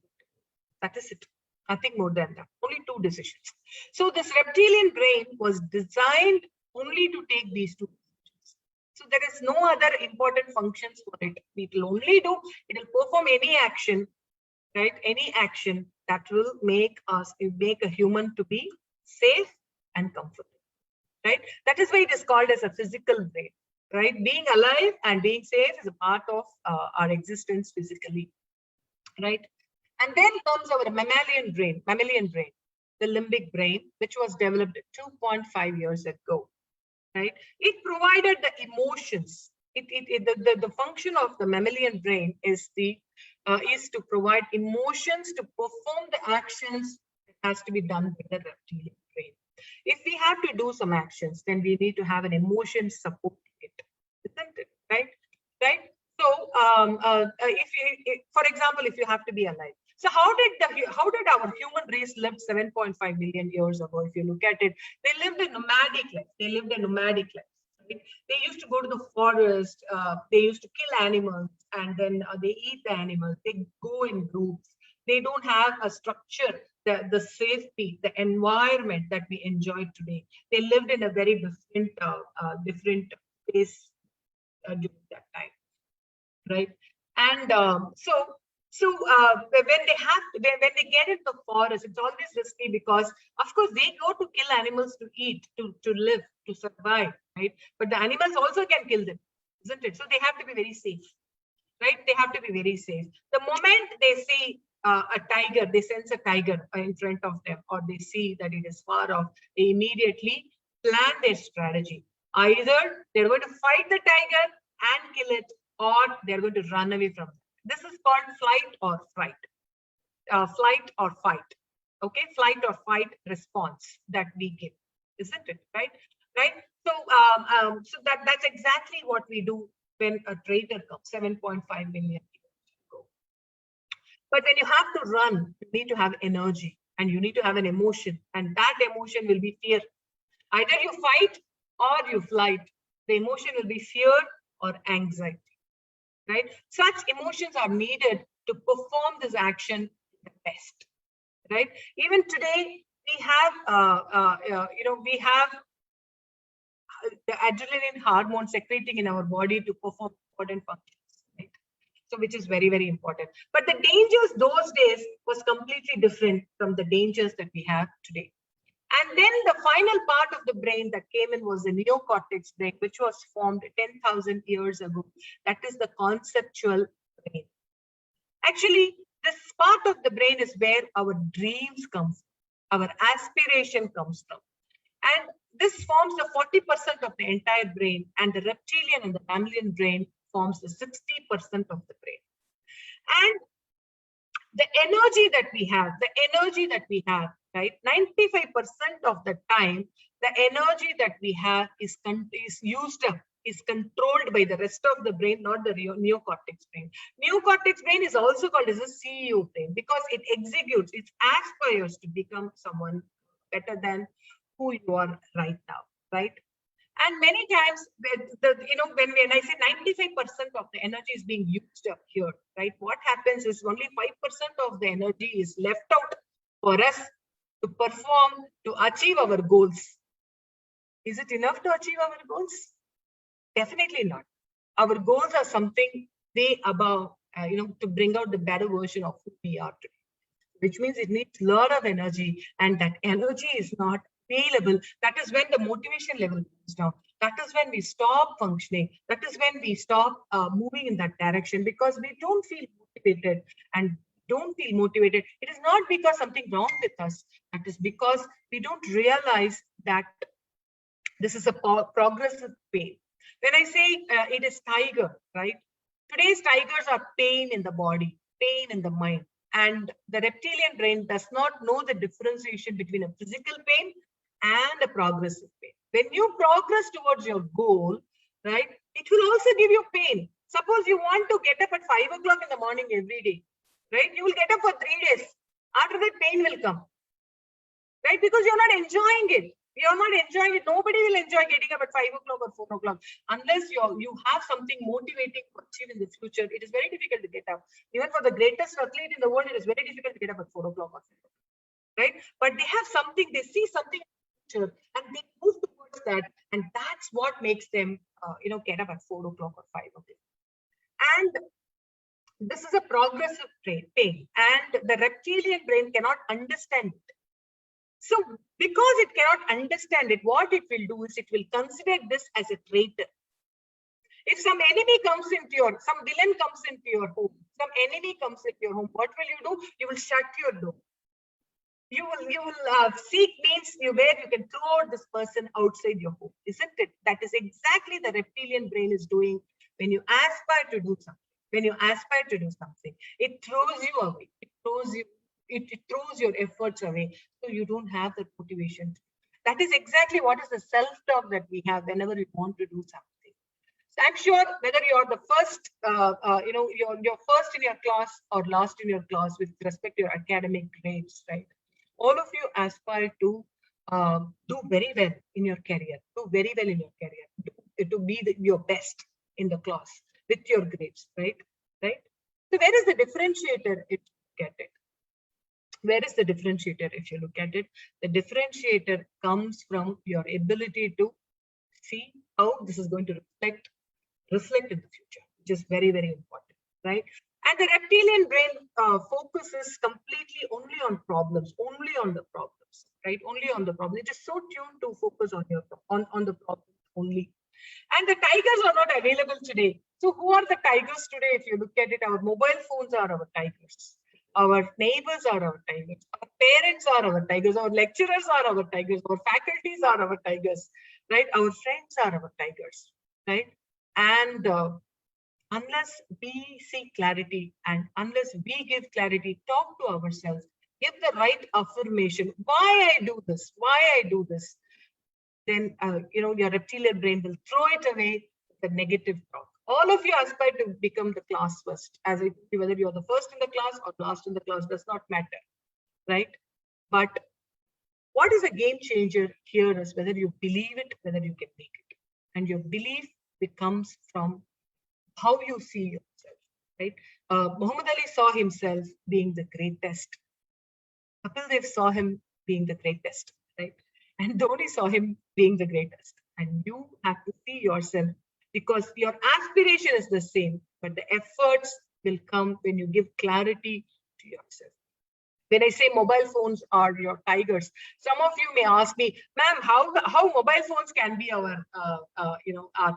That is it. Nothing more than that. Only two decisions. So this reptilian brain was designed only to take these two decisions. So there is no other important functions for it. It will only do, it will perform any action, right? Any action that will make a human to be safe and comfortable, right? That is why it is called as a physical brain, right? Being alive and being safe is a part of our existence physically, right? And then comes our mammalian brain, the limbic brain, which was developed 2.5 years ago, right? It provided the emotions. The function of the mammalian brain is to provide emotions to perform the actions that has to be done by the reptilian brain. If we have to do some actions, then we need to have an emotion supporting it, isn't it? Right? Right? So, for example, if you have to be alive. So how did our human race live 7.5 million years ago? If you look at it, they lived a nomadic life. Right? They used to go to the forest. They used to kill animals, and then they eat the animals. They go in groups. They don't have a structure, the safety, the environment that we enjoy today. They lived in a very different place during that time, right? And when they get into the forest, it's always risky because, of course, they go to kill animals to eat, to live, to survive, right? But the animals also can kill them, isn't it? So they have to be very safe, right? They have to be very safe. The moment they see a tiger, they sense a tiger in front of them, or they see that it is far off, they immediately plan their strategy. Either they're going to fight the tiger and kill it, or they're going to run away from it. This is called flight or fright. Flight or fight. Okay, flight or fight response that we give, isn't it? Right? Right. So, so that's exactly what we do when a traitor comes 7.5 million years ago. But when you have to run, you need to have energy and you need to have an emotion, and that emotion will be fear. Either you fight or you flight. The emotion will be fear or anxiety, right? Such emotions are needed to perform this action the best, right? Even today, we have, we have the adrenaline hormone secreting in our body to perform important functions, right? So, which is very, very important. But the dangers those days was completely different from the dangers that we have today. And then the final part of the brain that came in was the neocortex brain, which was formed 10,000 years ago. That is the conceptual brain. Actually, this part of the brain is where our dreams come from, our aspiration comes from. And this forms the 40% of the entire brain, and the reptilian and the mammalian brain forms the 60% of the brain. And the energy that we have, right? 95% of the time, the energy that we have is used up, is controlled by the rest of the brain, not the neocortex brain. Neocortex brain is also called as a CEO brain because it executes, it aspires to become someone better than who you are right now, right? And many times, when I say 95% of the energy is being used up here, right? What happens is only 5% of the energy is left out for us to perform, to achieve our goals. Is it enough to achieve our goals? Definitely not. Our goals are something way above, to bring out the better version of who we are today, which means it needs a lot of energy, and that energy is not available. That is when the motivation level goes down. That is when we stop functioning. That is when we stop moving in that direction, because we don't feel motivated. And don't feel motivated, it is not because something wrong with us. That is because we don't realize that this is a progressive pain. When I say it is tiger, right? Today's tigers are pain in the body, pain in the mind. And the reptilian brain does not know the differentiation between a physical pain and a progressive pain. When you progress towards your goal, right, it will also give you pain. Suppose you want to get up at 5 o'clock in the morning every day, right? You will get up for 3 days. After that, pain will come, right? Because you're not enjoying it. You're not enjoying it. Nobody will enjoy getting up at 5 o'clock or 4 o'clock unless you have something motivating to achieve in the future. It is very difficult to get up. Even for the greatest athlete in the world, it is very difficult to get up at 4 o'clock or 5 o'clock, right? But they have something, they see something in the future and they move towards that. And that's what makes them, get up at 4 o'clock or 5 o'clock. And this is a progressive pain, and the reptilian brain cannot understand it. So because it cannot understand it, what it will do is it will consider this as a traitor. If some enemy comes into some villain comes into your home, some enemy comes into your home, what will you do? You will shut your door. You will seek means where you can throw out this person outside your home, isn't it? That is exactly the reptilian brain is doing when you aspire to do something. When you aspire to do something, it throws you away. It throws your efforts away, so you don't have that motivation. That is exactly what is the self-talk that we have whenever we want to do something. So I'm sure whether you're the first, you're first in your class or last in your class with respect to your academic grades, right? All of you aspire to do very well in your career, to be your best in the class with your grades, right? So where is the differentiator if you look at it? Where is the differentiator if you look at it? The differentiator comes from your ability to see how this is going to reflect in the future, which is very, very important, right? And the reptilian brain focuses completely only on problems, right? Only on the problem. It is so tuned to focus on the problem only. And the tigers are not available today. So who are the tigers today? If you look at it, our mobile phones are our tigers. Our neighbors are our tigers. Our parents are our tigers. Our lecturers are our tigers. Our faculties are our tigers, right? Our friends are our tigers, right? And unless we seek clarity and unless we give clarity, talk to ourselves, give the right affirmation. Why I do this? Then your reptilian brain will throw it away with the negative talk. All of you aspire to become the class first. As I told you, whether you're the first in the class or last in the class does not matter, right? But what is a game changer here is whether you believe it, whether you can make it. And your belief becomes from how you see yourself, right? Muhammad Ali saw himself being the greatest. Kapil Dev saw him being the greatest, right? And Dhoni saw him being the greatest. And you have to see yourself, because your aspiration is the same, but the efforts will come when you give clarity to yourself. When I say mobile phones are your tigers, some of you may ask me, ma'am, how mobile phones can be our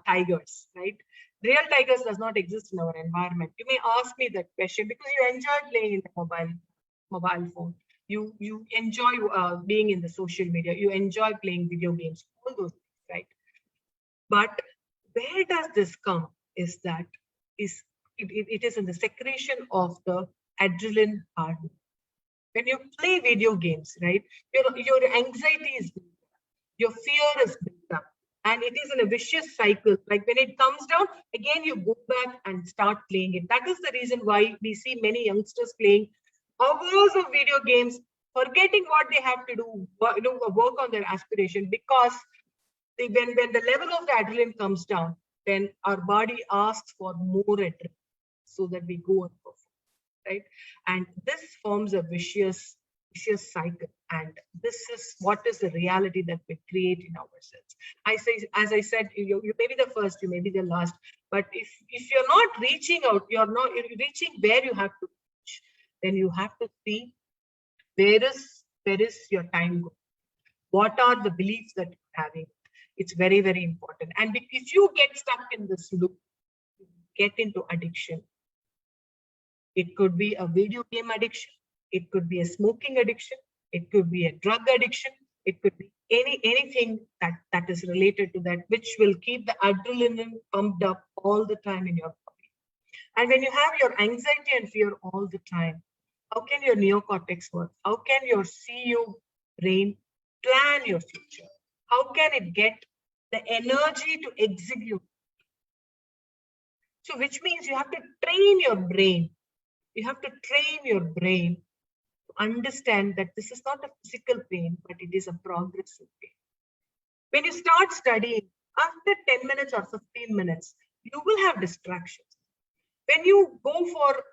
tigers, right? Real tigers does not exist in our environment. You may ask me that question because you enjoy playing in the mobile phone. You enjoy being in the social media. You enjoy playing video games, all those things, right? But where does this come? It is in the secretion of the adrenaline hormone. When you play video games, right, your anxiety is built up, your fear is built up, and it is in a vicious cycle. Like when it comes down, again you go back and start playing it. That is the reason why we see many youngsters playing hours of video games, forgetting what they have to do, work on their aspiration, because when the level of the adrenaline comes down, then our body asks for more adrenaline so that we go and perform, right? And this forms a vicious cycle. And this is what is the reality that we create in ourselves. As I said, you may be the first, you may be the last, but if you're not reaching out, you're reaching where you have to reach, then you have to see where is your time going? What are the beliefs that you're having? It's very, very important. And if you get stuck in this loop, you get into addiction. It could be a video game addiction. It could be a smoking addiction. It could be a drug addiction. It could be anything that is related to that, which will keep the adrenaline pumped up all the time in your body. And when you have your anxiety and fear all the time, How can your neocortex work? How can your CEO brain plan your future? How can it get the energy to execute? So which means you have to train your brain. You have to train your brain to understand that this is not a physical pain, but it is a progressive pain. When you start studying, after 10 minutes or 15 minutes, you will have distractions. When you go for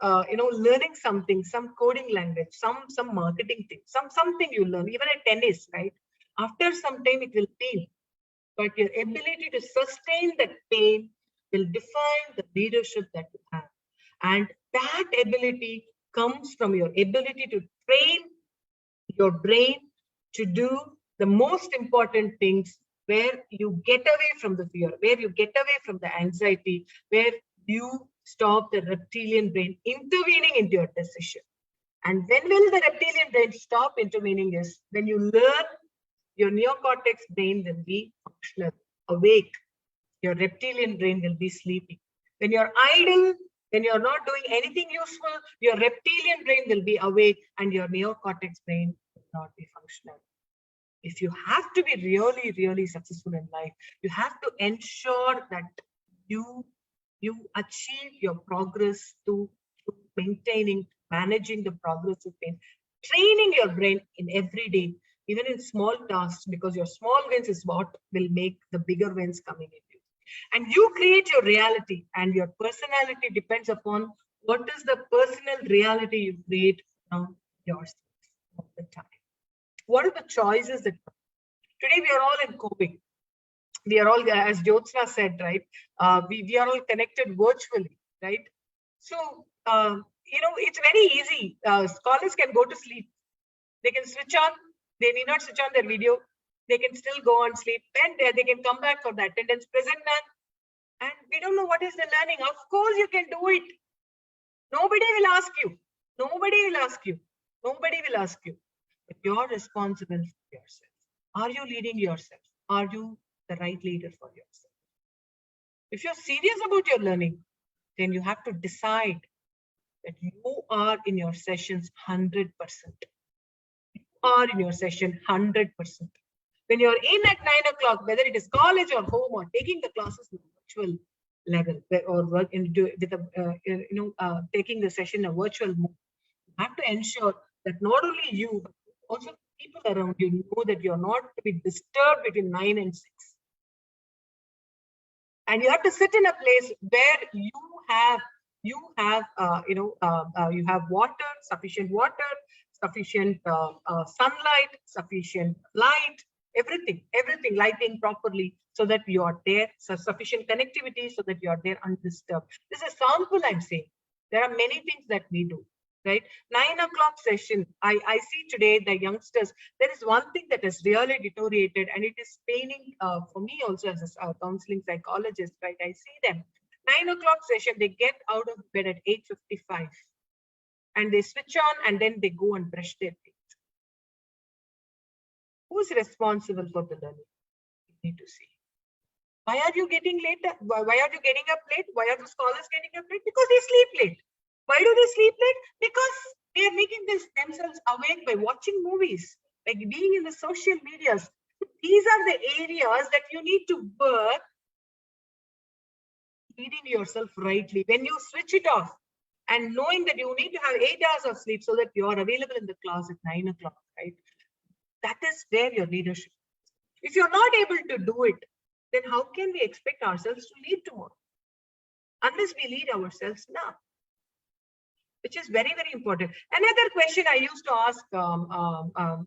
learning something, some coding language, some marketing thing, something you learn, even at tennis, right? After some time it will pain, but your ability to sustain that pain will define the leadership that you have. And that ability comes from your ability to train your brain to do the most important things, where you get away from the fear, where you get away from the anxiety, where you stop the reptilian brain intervening into your decision. And when will the reptilian brain stop intervening is when you learn your neocortex brain will be functional, awake. Your reptilian brain will be sleeping. When you're idle, when you're not doing anything useful, your reptilian brain will be awake and your neocortex brain will not be functional. If you have to be really, really successful in life, you have to ensure that you achieve your progress through maintaining, managing the progressive pain, training your brain in every day, even in small tasks, because your small wins is what will make the bigger wins coming in you. And you create your reality, and your personality depends upon what is the personal reality you create around yourself all the time. What are the choices that today we are all in COVID? We are all, as Jyotsna said, right? We are all connected virtually, right? So, it's very easy. Scholars can go to sleep. They can switch on. They need not switch on their video. They can still go on sleep. And they can come back for the attendance present man. And we don't know what is the learning. Of course, you can do it. Nobody will ask you. Nobody will ask you. Nobody will ask you. But you're responsible for yourself. Are you leading yourself? Are you the right leader for yourself? If you're serious about your learning, then you have to decide that you are in your sessions 100%. You are in your session 100%. When you're in at 9 o'clock, whether it is college or home or taking the classes in virtual level or work taking the session in a virtual mode, you have to ensure that not only you, but also people around you know that you're not to be disturbed between 9 and 6. And you have to sit in a place where you have water, sufficient sunlight, sufficient light, everything, lighting properly, so that you are there, sufficient connectivity, so that you are there undisturbed. This is a sample I'm saying. There are many things that we do, right? 9 o'clock session, I see today the youngsters, there is one thing that has really deteriorated, and it is paining for me also as a counseling psychologist, right? I see them. 9 o'clock session, they get out of bed at 8:55 and they switch on and then they go and brush their teeth. Who's responsible for the learning? You need to see. Why are you getting late? Why are you getting up late? Why are the scholars getting up late? Because they sleep late. Why do they sleep late? Because they are making themselves awake by watching movies, by being in the social medias. These are the areas that you need to work, leading yourself rightly. When you switch it off and knowing that you need to have 8 hours of sleep so that you are available in the class at 9 o'clock, right? That is where your leadership is. If you're not able to do it, then how can we expect ourselves to lead tomorrow? Unless we lead ourselves now, which is very, very important. Another question I used to ask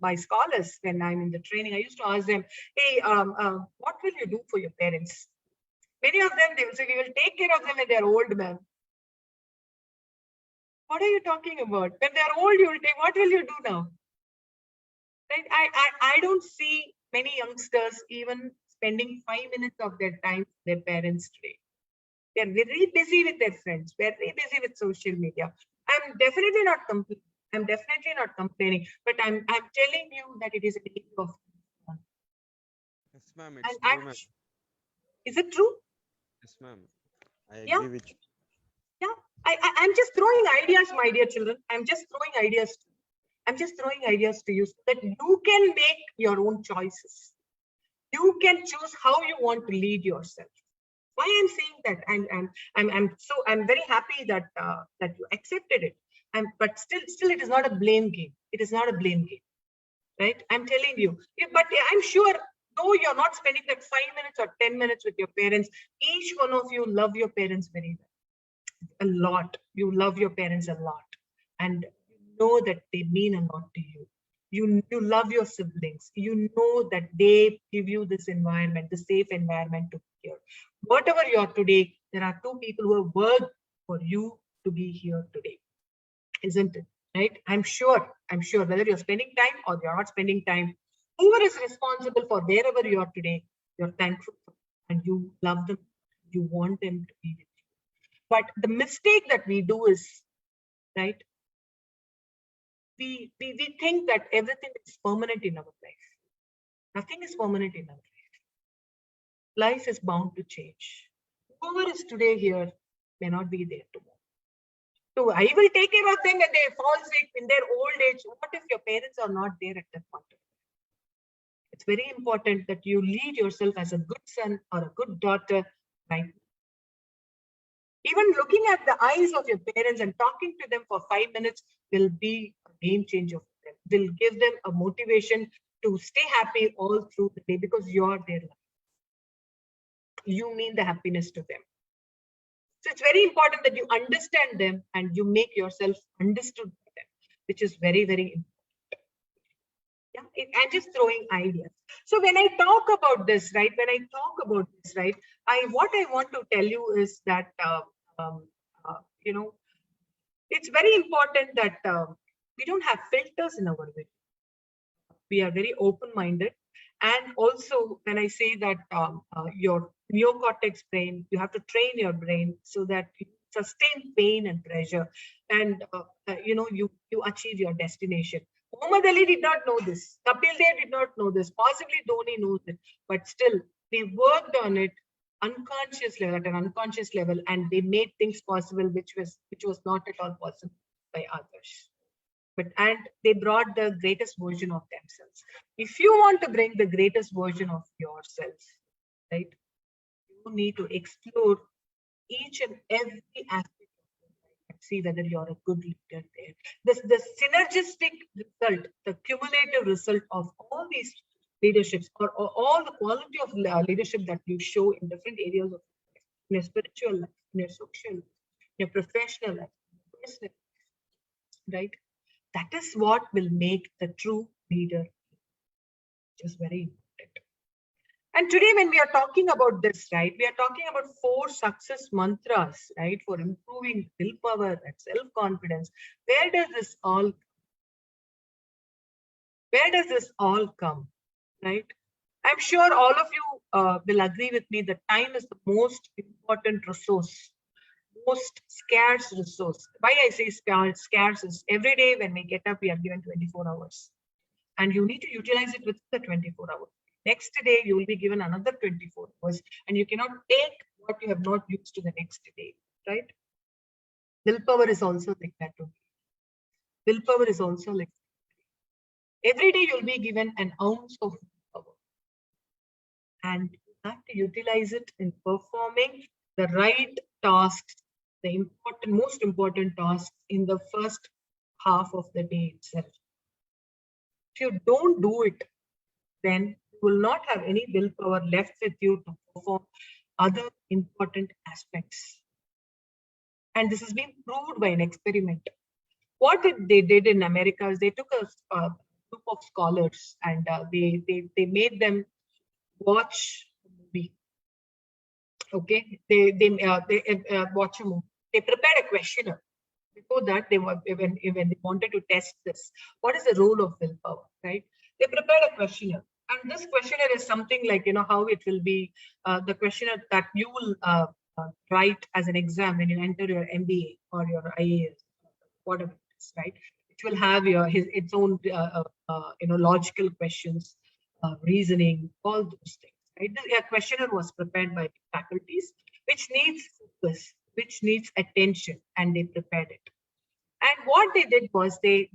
my scholars when I'm in the training, I used to ask them, hey, what will you do for your parents? Many of them, they will say, we will take care of them when they're old, man. What are you talking about? When they're old, you will take, what will you do now? Right? I don't see many youngsters even spending 5 minutes of their time with their parents today. They're very busy with their friends, very busy with social media. I'm definitely not complaining, but I'm telling you that it is a need of fun. Yes, ma'am. It's true, ma'am. Is it true? Yes, ma'am. I agree with you. Yeah. I'm just throwing ideas, my dear children. I'm just throwing ideas to you so that you can make your own choices. You can choose how you want to lead yourself. Why I'm saying that, I'm very happy that that you accepted it. But still, it is not a blame game. It is not a blame game, right? I'm telling you. But I'm sure, though you're not spending that 5 minutes or 10 minutes with your parents, each one of you love your parents very well, a lot. You love your parents a lot, and you know that they mean a lot to you. You love your siblings. You know that they give you this environment, the safe environment to be here. Whatever you are today, there are two people who have worked for you to be here today, isn't it? Right? I'm sure whether you're spending time or you're not spending time, whoever is responsible for wherever you are today, you're thankful for, and you love them. You want them to be with you. But the mistake that we do is, right, we think that everything is permanent in our life. Nothing is permanent in our life. Life is bound to change. Whoever is today here may not be there tomorrow. So I will take care of them when they fall sick in their old age. What if your parents are not there at that point? It's very important that you lead yourself as a good son or a good daughter, right? Even looking at the eyes of your parents and talking to them for 5 minutes will be a game changer for them. Will give them a motivation to stay happy all through the day because you're their life. You mean the happiness to them. So it's very important that you understand them and you make yourself understood by them, which is very, very important. Yeah, I'm just throwing ideas. So when I talk about this, right, what I want to tell you is that, you know, it's very important that we don't have filters in our way. We are very open-minded. And also, when I say that your neocortex brain, you have to train your brain so that you sustain pain and pressure, and you achieve your destination. Muhammad Ali did not know this. Kapil Dev did not know this. Possibly Dhoni knows it, but still they worked on it unconscious level, at an unconscious level, and they made things possible which was not at all possible by others. And they brought the greatest version of themselves. If you want to bring the greatest version of yourself, right, you need to explore each and every aspect of your life and see whether you're a good leader there. The synergistic result, the cumulative result of all these leaderships, or all the quality of leadership that you show in different areas of life, in your spiritual life, in your social life, in your professional life, in your personal life, right? That is what will make the true leader, which is very important. And today, when we are talking about this, right, we are talking about 4 success mantras, right, for improving willpower and self-confidence. Where does this all come, right? I'm sure all of you will agree with me that time is the most important resource, most scarce resource. Why I say scarce is every day when we get up, we are given 24 hours. And you need to utilize it within the 24 hours. Next day, you will be given another 24 hours. And you cannot take what you have not used to the next day, right? Willpower is also like that. Willpower is also like that. Every day, you'll be given an ounce of willpower. And you have to utilize it in performing the right tasks, the most important tasks in the first half of the day itself. If you don't do it, then you will not have any willpower left with you to perform other important aspects. And this has been proved by an experiment. What they did in America is they took a group of scholars and they made them watch a movie. Okay, they watch a movie. They prepared a questionnaire. Before that, when they wanted to test this, what is the role of willpower, right? They prepared a questionnaire, and this questionnaire is something like, how it will be the questionnaire that you will write as an exam when you enter your MBA or your IAS, whatever it is, right? It will have its own logical questions, reasoning, all those things, right? The questionnaire was prepared by faculties, which needs focus, which needs attention, and they prepared it. And what they did was they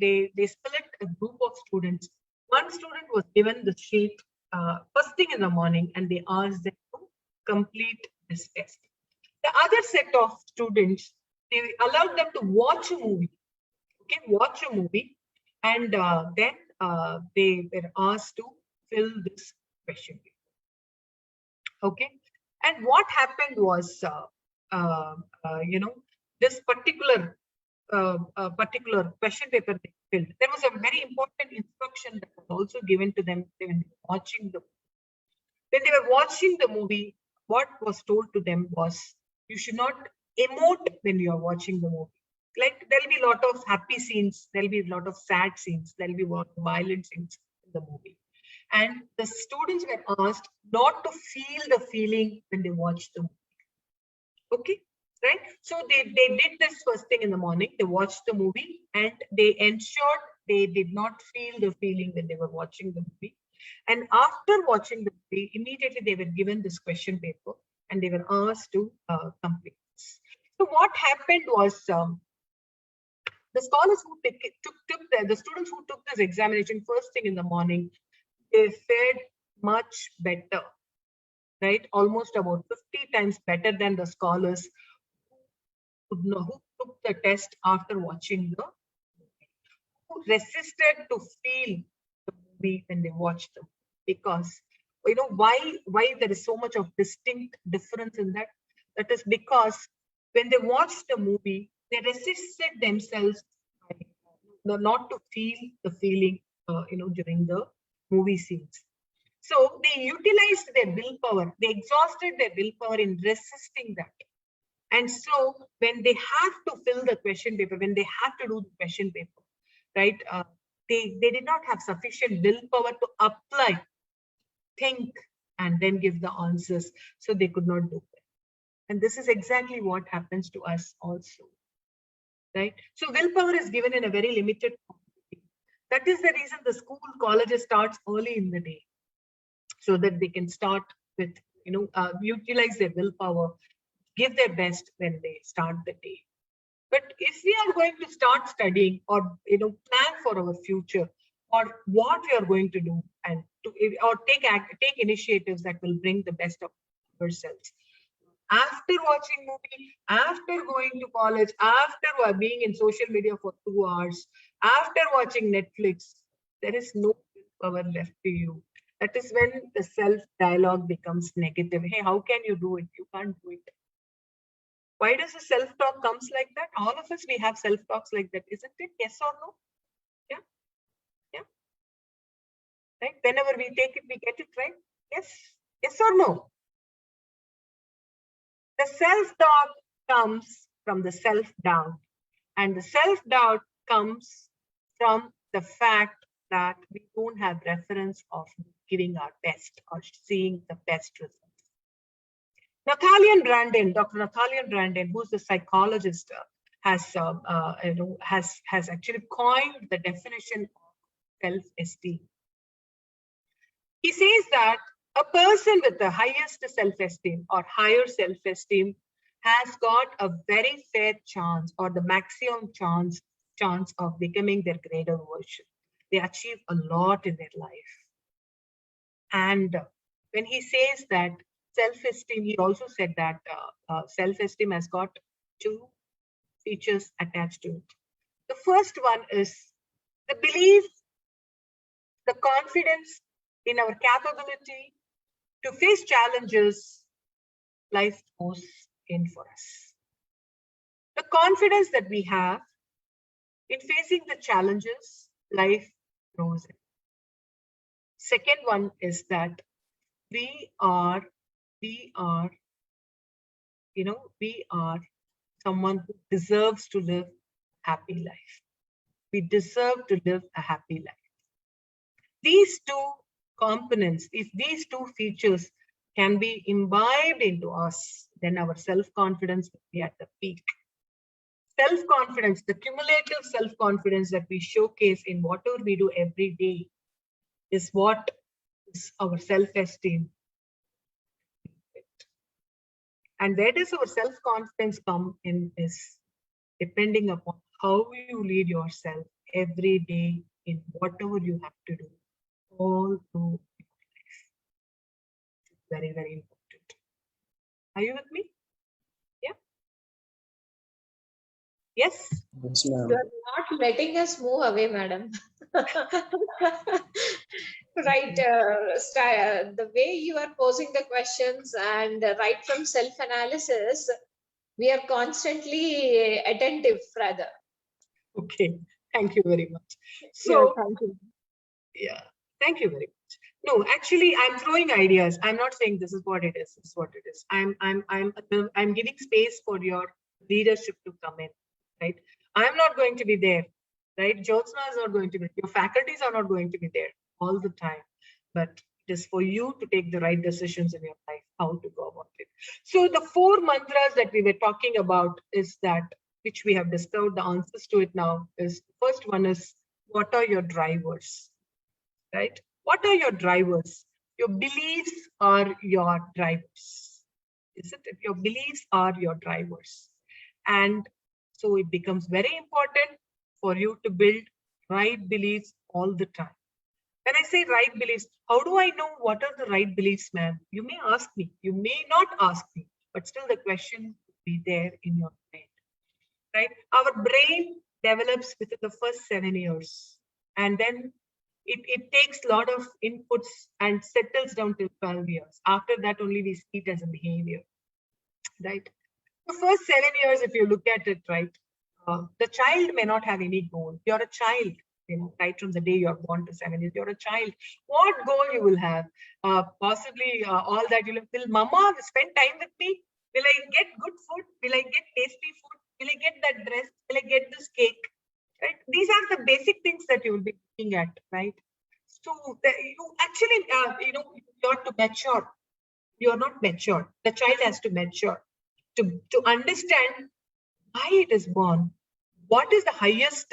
split a group of students. One student was given the sheet first thing in the morning, and they asked them to complete this test. The other set of students, they allowed them to watch a movie. Okay, watch a movie, and then they were asked to fill this question. Okay, and what happened was, this particular question paper they filled. There was a very important instruction that was also given to them when they were watching the. When they were watching the movie, what was told to them was, you should not emote when you are watching the movie. Like, there'll be a lot of happy scenes, there'll be a lot of sad scenes, there'll be a lot of violent scenes in the movie. And the students were asked not to feel the feeling when they watch the movie. Okay, right? So they did this first thing in the morning. They watched the movie and they ensured they did not feel the feeling when they were watching the movie. And after watching the movie, immediately they were given this question paper and they were asked to complete this. So what happened was, the scholars who the students who took this examination first thing in the morning, they fared much better, right? Almost about 50 times better than the scholars who took the test after watching the movie, who resisted to feel the movie when they watched them. Because, you know, why there is so much of distinct difference in that? That is because when they watched the movie, they resisted themselves not to feel the feeling, during the movie scenes. So they utilized their willpower. They exhausted their willpower in resisting that. And so when they have to fill the question paper, when they have to do the question paper, right, they did not have sufficient willpower to apply, think, and then give the answers. So they could not do that. And this is exactly what happens to us also, right? So willpower is given in a very limited quantity. That is the reason the school, colleges starts early in the day, so that they can start with, utilize their willpower, give their best when they start the day. But if we are going to start studying or, plan for our future, or what we are going to do, and take initiatives that will bring the best of ourselves. After watching movie, after going to college, after being in social media for 2 hours, after watching Netflix, there is no power left to you. That is when the self-dialogue becomes negative. Hey, how can you do it? You can't do it. Why does the self-talk comes like that? All of us, we have self-talks like that, isn't it? Yes or no? Yeah. Yeah. Right? Whenever we take it, we get it right. Yes. Yes or no? The self-talk comes from the self-doubt, and the self-doubt comes from the fact that we don't have reference of giving our best or seeing the best results. Dr. Nathaniel Branden, who's the psychologist, has actually coined the definition of self-esteem. He says that a person with the highest self-esteem or higher self-esteem has got a very fair chance, or the maximum chance of becoming their greater version. They achieve a lot in their life. And when he says that self-esteem, he also said that self-esteem has got 2 features attached to it. The first one is the belief, the confidence in our capability to face challenges life throws in for us. The confidence that we have in facing the challenges life throws in. Second one is that we are someone who deserves to live a happy life. We deserve to live a happy life. These 2 components, if these 2 features can be imbibed into us, then our self-confidence will be at the peak. Self-confidence, the cumulative self-confidence that we showcase in whatever we do every day, is what is our self-esteem. And where does our self-confidence come in is depending upon how you lead yourself every day in whatever you have to do all through your life. Very, very important. Are you with me? Yeah. Yes. Yes, You ma'am. are not letting us move away, madam. Right. The way you are posing the questions and right from self-analysis, we are constantly attentive, rather. Okay. Thank you very much. Yeah, So, thank you. yeah, thank you very much. No, actually, I'm throwing ideas. I'm not saying this is what it is. This is what it is. I'm giving space for your leadership to come in, right? I'm not going to be there, right? Jyotsna is not going to be. Your faculties are not going to be there all the time, but it is for you to take the right decisions in your life, how to go about it. So the 4 mantras that we were talking about is that, which we have discovered the answers to it now, is first one is, what are your drivers, right? What are your drivers? Your beliefs are your drivers. Isn't it? Your beliefs are your drivers. And so it becomes very important for you to build right beliefs all the time. When I say right beliefs, how do I know what are the right beliefs, ma'am? You may ask me, you may not ask me, but still the question will be there in your mind, right? Our brain develops within the first 7 years, and then it takes a lot of inputs and settles down till 12 years. After that, only we see it as a behavior, right? The first 7 years, if you look at it, right, the child may not have any goal. You're a child, right from the day you're born to 7 years, you're a child. What goal you will have? Possibly all that you'll have. Will mama spend time with me? Will I get good food? Will I get tasty food? Will I get that dress? Will I get this cake? Right? These are the basic things that you will be looking at, right? So you actually, you're to mature. You're not mature. The child has to mature to understand why it is born, what is the highest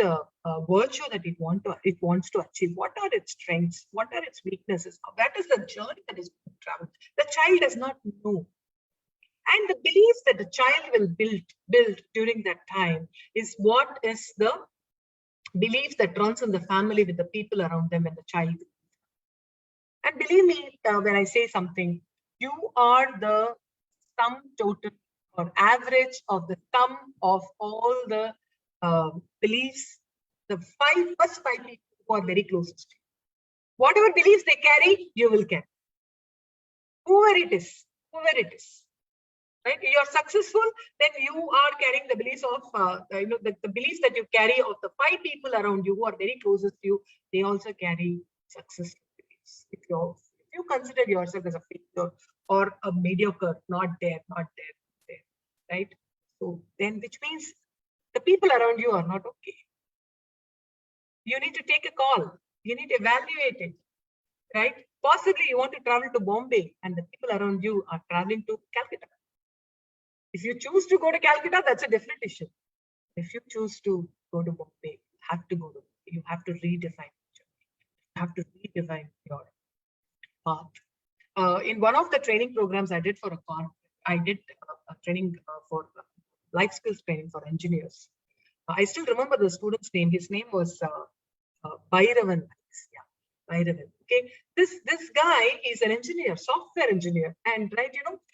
virtue that it wants to achieve, what are its strengths, what are its weaknesses, that is the journey that is traveled. The child does not know. And the beliefs that the child will build during that time is what is the beliefs that runs in the family with the people around them and the child. And believe me, when I say something, you are the sum total or average of the sum of all the beliefs, the first five people who are very closest to you. Whatever beliefs they carry, you will carry. Whoever it is, right? You're successful, then you are carrying the beliefs of, the beliefs that you carry of the 5 people around you who are very closest to you. They also carry success beliefs. If you consider yourself as a failure or a mediocre, not there, right? So then, which means the people around you are not okay. You need to take a call. You need to evaluate it, right? Possibly you want to travel to Bombay and the people around you are traveling to Calcutta. If you choose to go to Calcutta, that's a different issue. If you choose to go to Bombay, you have to go to Bombay. You have to redefine your journey. You have to redefine your path. In one of the training programs I did for a corporate, I did a training for life skills training for engineers. I still remember the student's name. His name was Bhairavan. Yeah, Bhairavan. Okay, this guy is an engineer, software engineer, and right,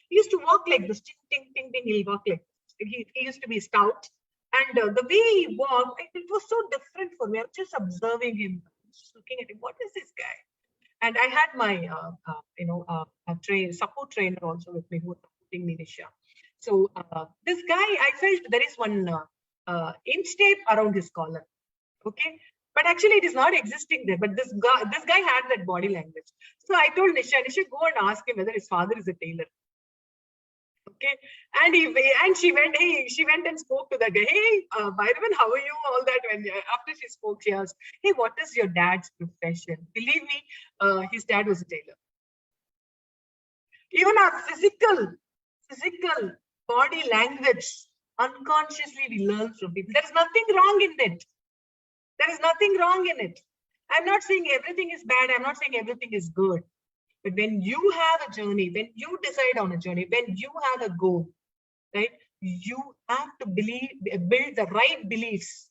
he used to walk like this. Ting, ting, ting, ting. He'll walk like this. He used to be stout, and the way he walked, it was so different for me. I was just observing him, just looking at him. What is this guy? And I had my support trainer also with me who was supporting me, Nisha. So this guy, I felt there is one inch tape around his collar. Okay, but actually it is not existing there. But this guy had that body language. So I told Nisha, go and ask him whether his father is a tailor. Okay, and she went and spoke to the guy. Hey, Bhairavan, how are you? All that. After she spoke, she asked, hey, what is your dad's profession? Believe me, his dad was a tailor. Even our physical body language, unconsciously we learn from people. There is nothing wrong in it. There is nothing wrong in it. I'm not saying everything is bad. I'm not saying everything is good. But when you have a journey, when you decide on a journey, when you have a goal, right? You have to build the right beliefs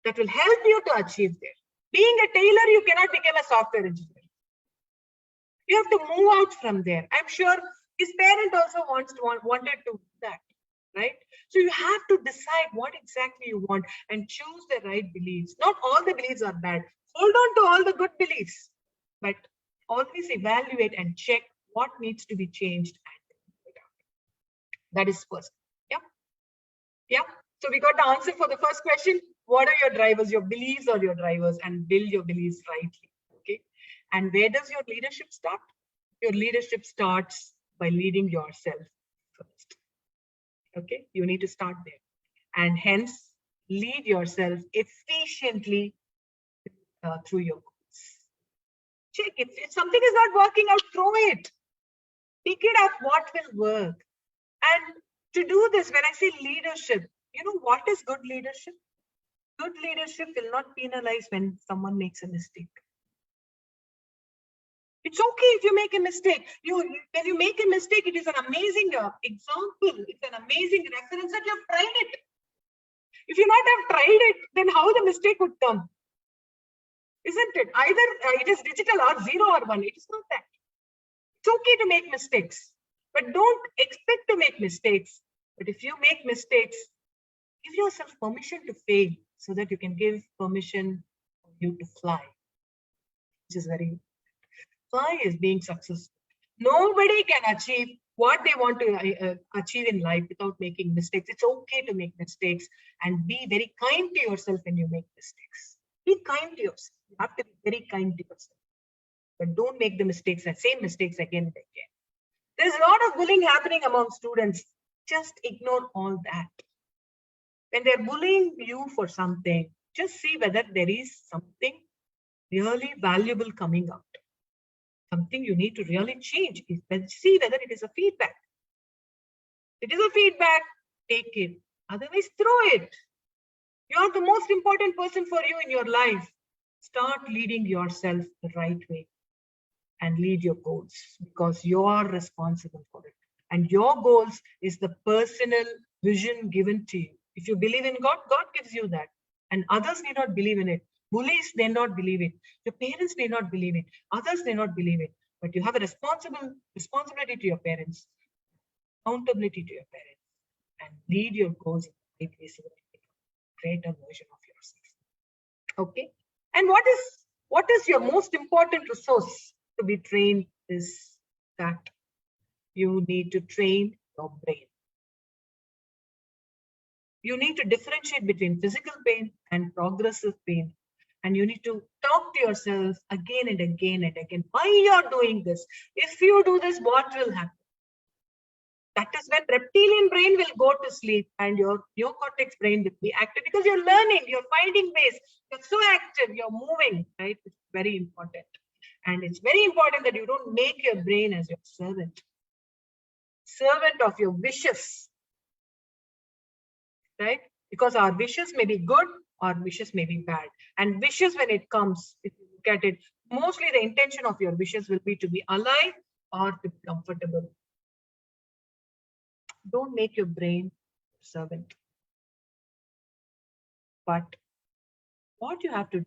that will help you to achieve there. Being a tailor, you cannot become a software engineer. You have to move out from there. I'm sure his parent also wanted to do that, right? So you have to decide what exactly you want and choose the right beliefs. Not all the beliefs are bad. Hold on to all the good beliefs, but always evaluate and check what needs to be changed. That is first. Yeah. Yeah. So we got the answer for the first question. What are your drivers? Your beliefs are your drivers, and build your beliefs rightly. Okay. And where does your leadership start? Your leadership starts by leading yourself first. Okay. You need to start there. And hence, lead yourself efficiently through your goals. Check it. If something is not working out, throw it. Pick it up. What will work? And to do this, when I say leadership, you know what is good leadership? Good leadership will not penalize when someone makes a mistake. It's okay if you make a mistake. When you make a mistake, it is an amazing example. It's an amazing reference that you've tried it. If you not have tried it, then how the mistake would come? Isn't it? Either it is digital or 0 or 1. It is not that. It's okay to make mistakes, but don't expect to make mistakes. But if you make mistakes, give yourself permission to fail so that you can give permission for you to fly, which is very important. Fly is being successful. Nobody can achieve what they want to achieve in life without making mistakes. It's okay to make mistakes, and be very kind to yourself when you make mistakes. Be kind to yourself. You have to be very kind to yourself. But don't make the same mistakes again and again. There's a lot of bullying happening among students. Just ignore all that. When they're bullying you for something, just see whether there is something really valuable coming out. Something you need to really change. See whether it is a feedback. If it is a feedback, take it. Otherwise, throw it. You're the most important person for you in your life. Start leading yourself the right way and lead your goals, because you're responsible for it. And your goals is the personal vision given to you. If you believe in God, God gives you that. And others may not believe in it. Bullies may not believe it. Your parents may not believe it. Others may not believe it. But you have a responsibility to your parents, accountability to your parents, and lead your goals in the right way so that you become a greater version of yourself. Okay. And what is your most important resource to be trained is that you need to train your brain. You need to differentiate between physical pain and progressive pain. And you need to talk to yourself again and again and again. Why you're doing this? If you do this, what will happen? That is when reptilian brain will go to sleep and your neocortex brain will be active, because you're learning, you're finding ways, you're so active, you're moving, right? It's very important. And it's very important that you don't make your brain as your servant of your wishes, right? Because our wishes may be good, our wishes may be bad. And wishes, when it comes, if you look at it, mostly the intention of your wishes will be to be alive or to be comfortable. Don't make your brain servant. But what you have to do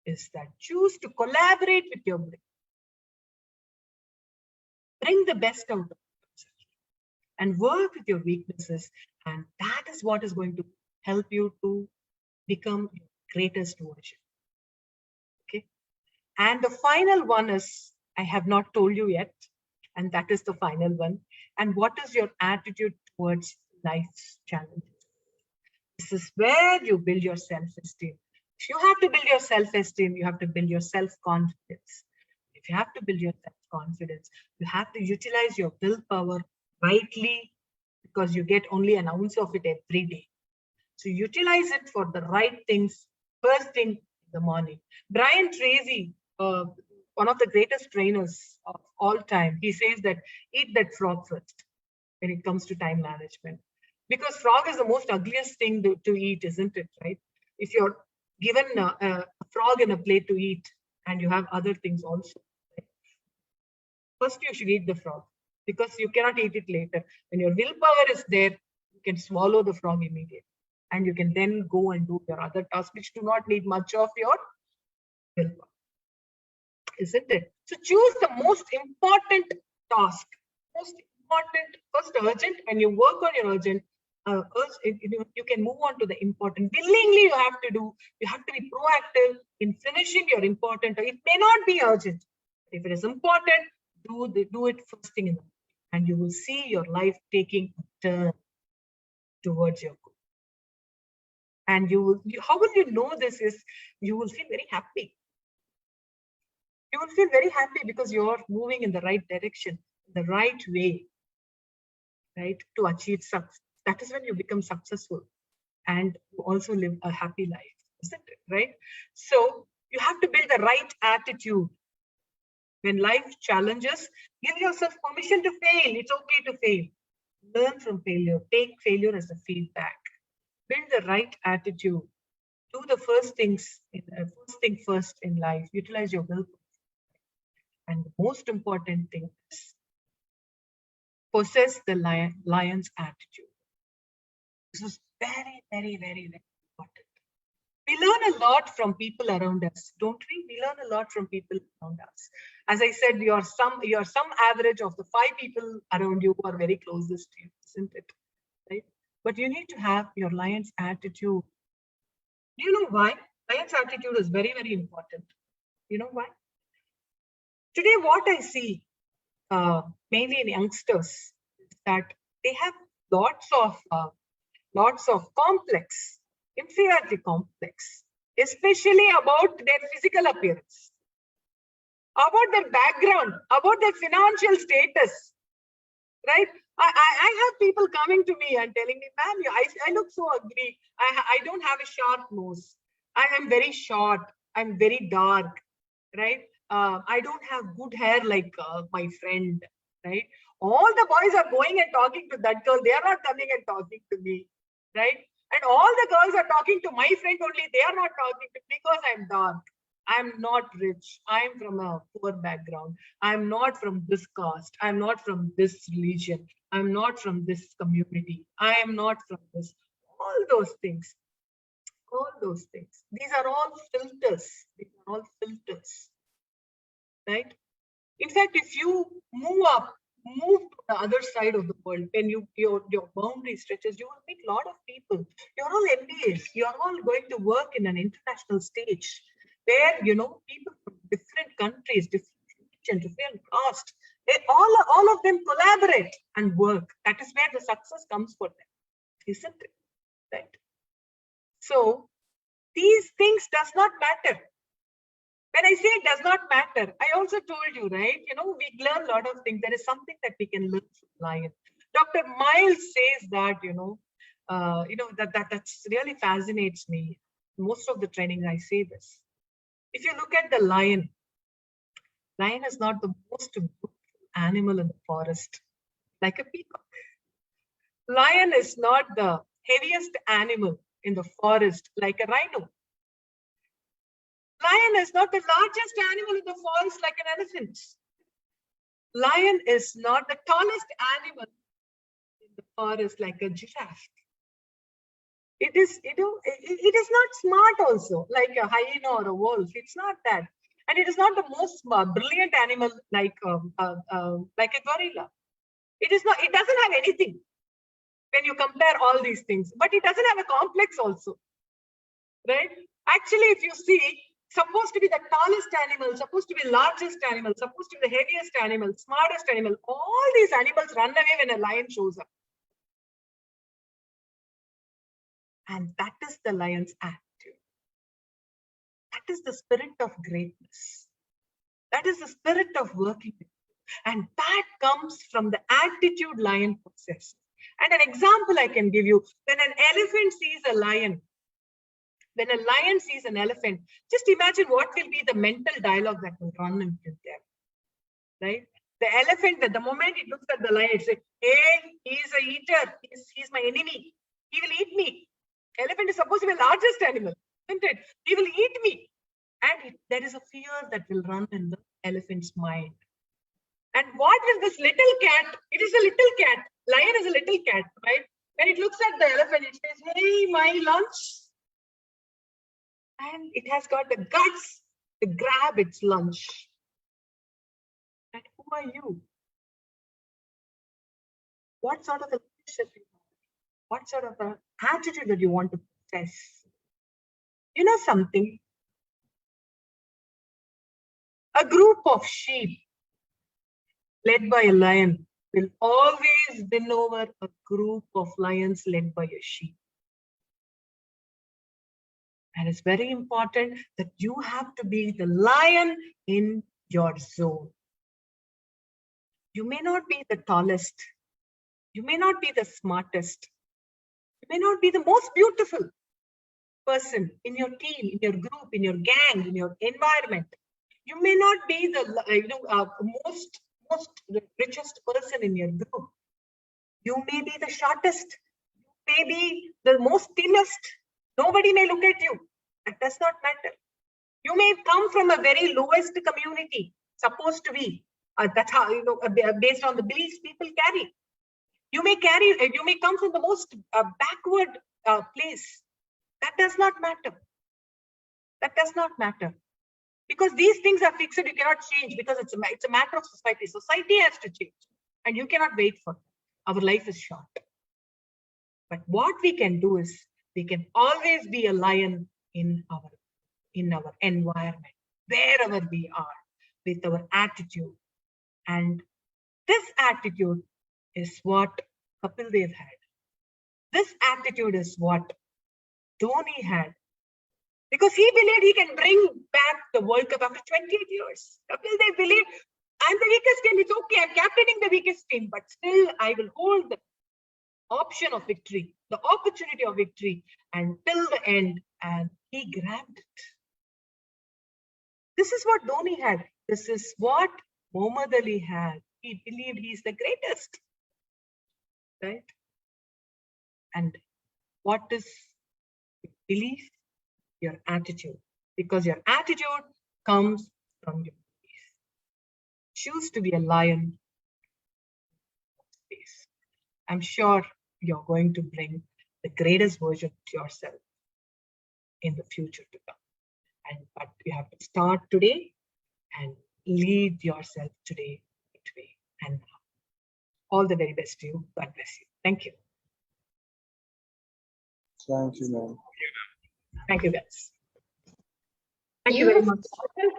is that choose to collaborate with your brain. Bring the best out of yourself and work with your weaknesses. And that is what is going to help you to become your greatest version. Okay. And the final one is, I have not told you yet, and that is the final one. And what is your attitude towards life's challenges? This is where you build your self-esteem. If you have to build your self-esteem, you have to build your self-confidence. If you have to build your self-confidence, you have to utilize your willpower rightly, because you get only an ounce of it every day. So utilize it for the right things first thing in the morning. Brian Tracy, one of the greatest trainers of all time, he says that eat that frog first when it comes to time management. Because frog is the most ugliest thing to eat, isn't it, right? If you're given a frog in a plate to eat and you have other things also, right? First you should eat the frog, because you cannot eat it later. When your willpower is there, You can swallow the frog immediately. And you can then go and do your other tasks, which do not need much of your willpower. Isn't it? So choose the most important task. Most important, first urgent. When you work on your urgent, you can move on to the important. Willingly you have to do. You have to be proactive in finishing your important. It may not be urgent. If it is important, do it first thing in the morning, and you will see your life taking a turn towards your goal. And how will you know this is you will feel very happy. You will feel very happy because you're moving in the right direction, the right way, right, to achieve success. That is when you become successful and you also live a happy life, isn't it, right? So you have to build the right attitude. When life challenges, give yourself permission to fail. It's okay to fail. Learn from failure. Take failure as a feedback. Build the right attitude. Do the first thing first in life. Utilize your will. And the most important thing is possess the lion's attitude. This is very, very, very, very important. We learn a lot from people around us, don't we? We learn a lot from people around us. As I said, you are some average of the 5 people around you who are very closest to you, isn't it? Right? But you need to have your lion's attitude. Do you know why? Lion's attitude is very, very important. You know why? Today, what I see mainly in youngsters is that they have lots of complex, inferiority complex, especially about their physical appearance, about their background, about their financial status, right? I have people coming to me and telling me, ma'am, I look so ugly. I don't have a sharp nose. I am very short. I'm very dark, right? I don't have good hair like my friend, right? All the boys are going and talking to that girl. They are not coming and talking to me, right? And all the girls are talking to my friend only. They are not talking to me because I'm dark. I'm not rich. I'm from a poor background. I'm not from this caste. I'm not from this religion. I'm not from this community. I am not from this. All those things. All those things. These are all filters. These are all filters. Right? In fact, if you move to the other side of the world, when your boundary stretches, you will meet a lot of people. You're all MBAs. You're all going to work in an international stage where, people from different countries, different religions, different caste, all of them collaborate and work. That is where the success comes for them, isn't it? Right? So these things does not matter. When I say it does not matter, I also told you, right? We learn a lot of things. There is something that we can learn from lion. Dr. Miles says that, that's really fascinates me. Most of the training, I say this. If you look at the lion is not the most beautiful animal in the forest, like a peacock. Lion is not the heaviest animal in the forest, like a rhino. Lion is not the largest animal in the forest like an elephant. Lion is not the tallest animal in the forest like a giraffe. It is not smart also like a hyena or a wolf. It's not that. And it is not the most brilliant animal like a gorilla. It doesn't have anything when you compare all these things. But it doesn't have a complex also. Right? Actually, if you see, supposed to be the tallest animal, supposed to be the largest animal, supposed to be the heaviest animal, smartest animal. All these animals run away when a lion shows up. And that is the lion's attitude. That is the spirit of greatness. That is the spirit of working. And that comes from the attitude lion possesses. And an example I can give you, when an elephant sees a lion, when a lion sees an elephant, just imagine what will be the mental dialogue that will run into them, right? The elephant, at the moment it looks at the lion, it says, hey, he's a eater, he's my enemy, he will eat me. Elephant is supposed to be the largest animal, isn't it? He will eat me. And there is a fear that will run in the elephant's mind. And what is this little cat? It is a little cat. Lion is a little cat, right? When it looks at the elephant, it says, "Hey, my lunch." And it has got the guts to grab its lunch. And who are you? What sort of a leadership you have? What sort of an attitude that you want to possess? You know something? A group of sheep led by a lion will always win over a group of lions led by a sheep. And it's very important that you have to be the lion in your zone. You may not be the tallest. You may not be the smartest. You may not be the most beautiful person in your team, in your group, in your gang, in your environment. You may not be the most richest person in your group. You may be the shortest. You may be the most thinnest. Nobody may look at you. That does not matter. You may come from a very lowest community, supposed to be. That's how, based on the beliefs people carry. You may come from the most backward place. That does not matter. That does not matter. Because these things are fixed, you cannot change, because it's a matter of society. Society has to change, and you cannot wait for it. Our life is short. But what we can do is, we can always be a lion in our environment, wherever we are, with our attitude. And this attitude is what Kapil Dev had. This attitude is what Dhoni had. Because he believed he can bring back the World Cup after 28 years. Kapil Dev believed, I'm the weakest team, it's okay, I'm captaining the weakest team, but still I will hold the option of victory, the opportunity of victory until the end, and he grabbed it. This is what Dhoni had. This is what Muhammad Ali had. He believed he's the greatest, right? And what is belief? Your attitude, because your attitude comes from your belief. Choose to be a lion. I'm sure you're going to bring the greatest version of yourself in the future to come. But you have to start today and lead yourself today and now. All the very best to you. God bless you. Thank you. Thank you, ma'am. Thank you, guys. Thank you very much.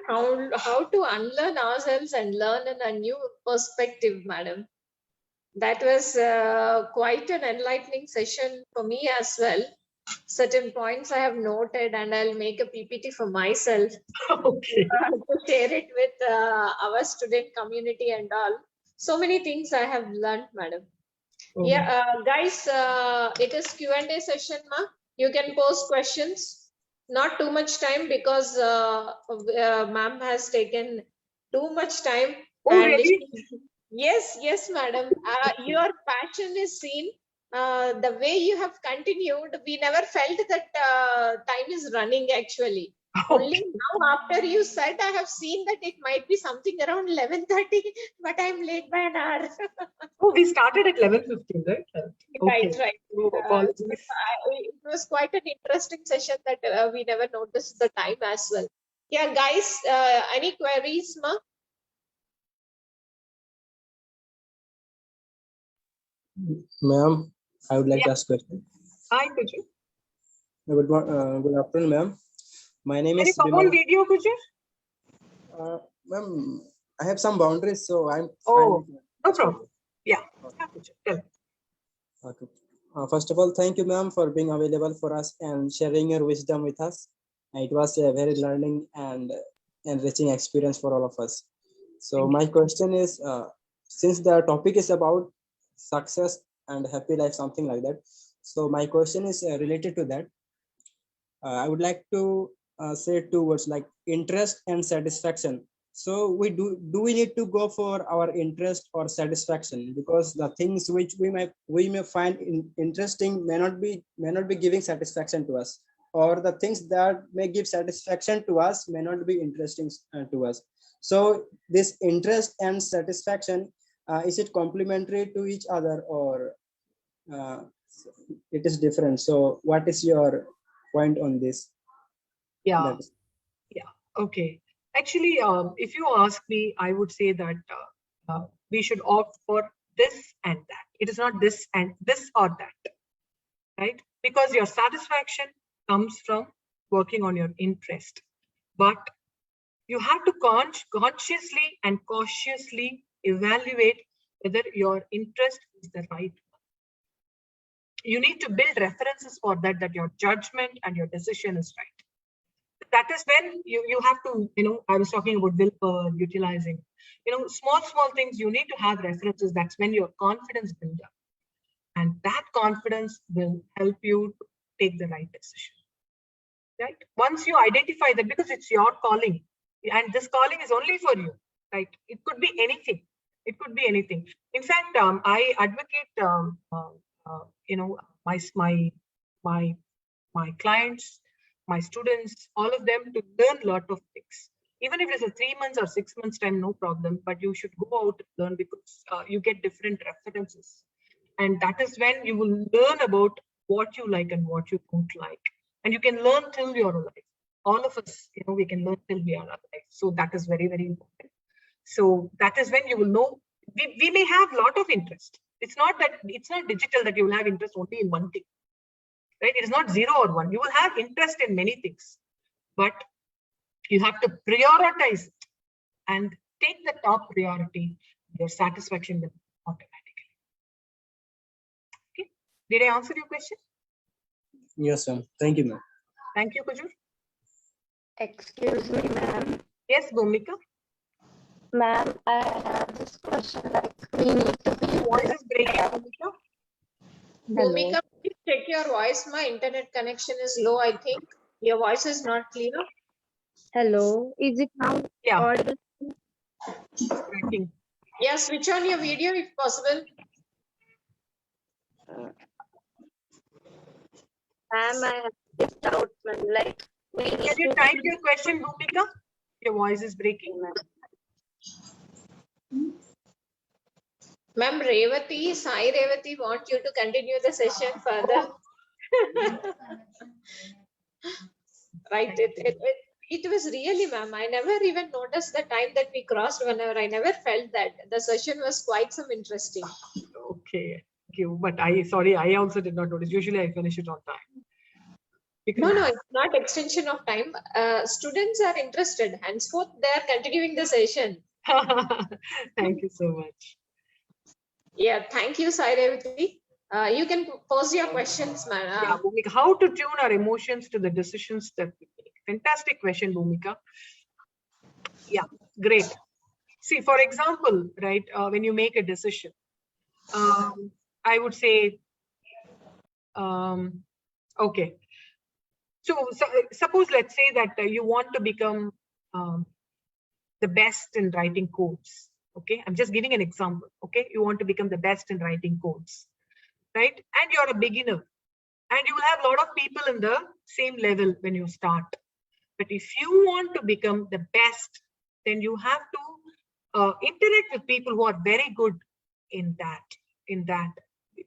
How to unlearn ourselves and learn in a new perspective, madam. That was quite an enlightening session for me as well. Certain points I have noted, and I'll make a PPT for myself Okay. to share it with our student community and all. So many things I have learned, madam. Oh. Yeah, guys, it is Q&A session, ma. You can post questions. Not too much time, because ma'am has taken too much time. Oh, really? Yes, madam. Your passion is seen. The way you have continued, we never felt that time is running actually. Okay. Only now, after you said, I have seen that it might be something around 11:30, but I'm late by an hour. Oh, we started at 11:15, right? Okay. Right. Oh, apologies. It was quite an interesting session that we never noticed the time as well. Yeah, guys, any queries, ma? Ma'am, I would like to ask a question. Hi, Kujal. Good afternoon, ma'am. My name Can you is come on video, Kujal? ma'am, I have some boundaries, so I'm Oh, fine. no problem. Yeah. Tell. Okay. First of all, thank you, ma'am, for being available for us and sharing your wisdom with us. It was a very learning and enriching experience for all of us. So my question is, since the topic is about success and happy life, something like that. So my question is related to that. I would like to say two words like interest and satisfaction. So do we need to go for our interest or satisfaction? Because the things which we may find interesting may not be giving satisfaction to us, or the things that may give satisfaction to us may not be interesting to us. So this interest and satisfaction, is it complementary to each other, or It is different. So what is your point on this? Yeah. That is- Okay. Actually, if you ask me, I would say that we should opt for this and that. It is not this and this or that, right? Because your satisfaction comes from working on your interest. But you have to consciously and cautiously evaluate whether your interest is the right one. You need to build references for that, that your judgment and your decision is right. That is when you have to, I was talking about willpower, utilizing, small things. You need to have references. That's when your confidence builds up. And that confidence will help you take the right decision, right? Once you identify that, because it's your calling, and this calling is only for you, right? It could be anything. It could be anything. In fact, I advocate, my clients, my students, all of them to learn a lot of things. Even if it's a 3 months or 6 months time, no problem, but you should go out and learn, because you get different references. And that is when you will learn about what you like and what you don't like. And you can learn till you're alive. All of us, we can learn till we are alive. So that is very, very important. So that is when you will know, we may have a lot of interest. It's not digital that you will have interest only in one thing, right? It is not 0 or 1. You will have interest in many things, but you have to prioritize it and take the top priority. Your satisfaction will automatically. Okay. Did I answer your question? Yes, ma'am. Thank you, ma'am. Thank you, Kajur. Excuse me, ma'am. Yes, Bhumika. Ma'am, I have this question. Like, we need to be. Voice is breaking, Bhumika. Bhumika, please check your voice. My internet connection is low, I think. Your voice is not clear. Hello, is it now Yeah, audible? breaking. Yeah, switch on your video if possible. Ma'am, I have this doubt, ma'am. Like, we Can need you to type your question, Bhumika? Your voice is breaking. Ma'am, Revati, Sai Revati want you to continue the session further. Right. It was really, ma'am. I never even noticed the time that we crossed 1 hour. I never felt that. The session was quite some interesting. Okay, thank you. But I also did not notice. Usually I finish it on time. No, it's not extension of time. Students are interested. Henceforth, they are continuing the session. Thank you so much. Yeah, thank you, Sai Revati. You can pose your questions, Yeah, ma'am. Bhumika, how to tune our emotions to the decisions that we make? Fantastic question, Bhumika. Yeah, great. See, for example, right, when you make a decision, I would say, okay. So suppose, let's say that you want to become the best in writing codes. Okay, I'm just giving an example. Okay, you want to become the best in writing codes, right? And you're a beginner, and you will have a lot of people in the same level when you start. But if you want to become the best, then you have to interact with people who are very good in that.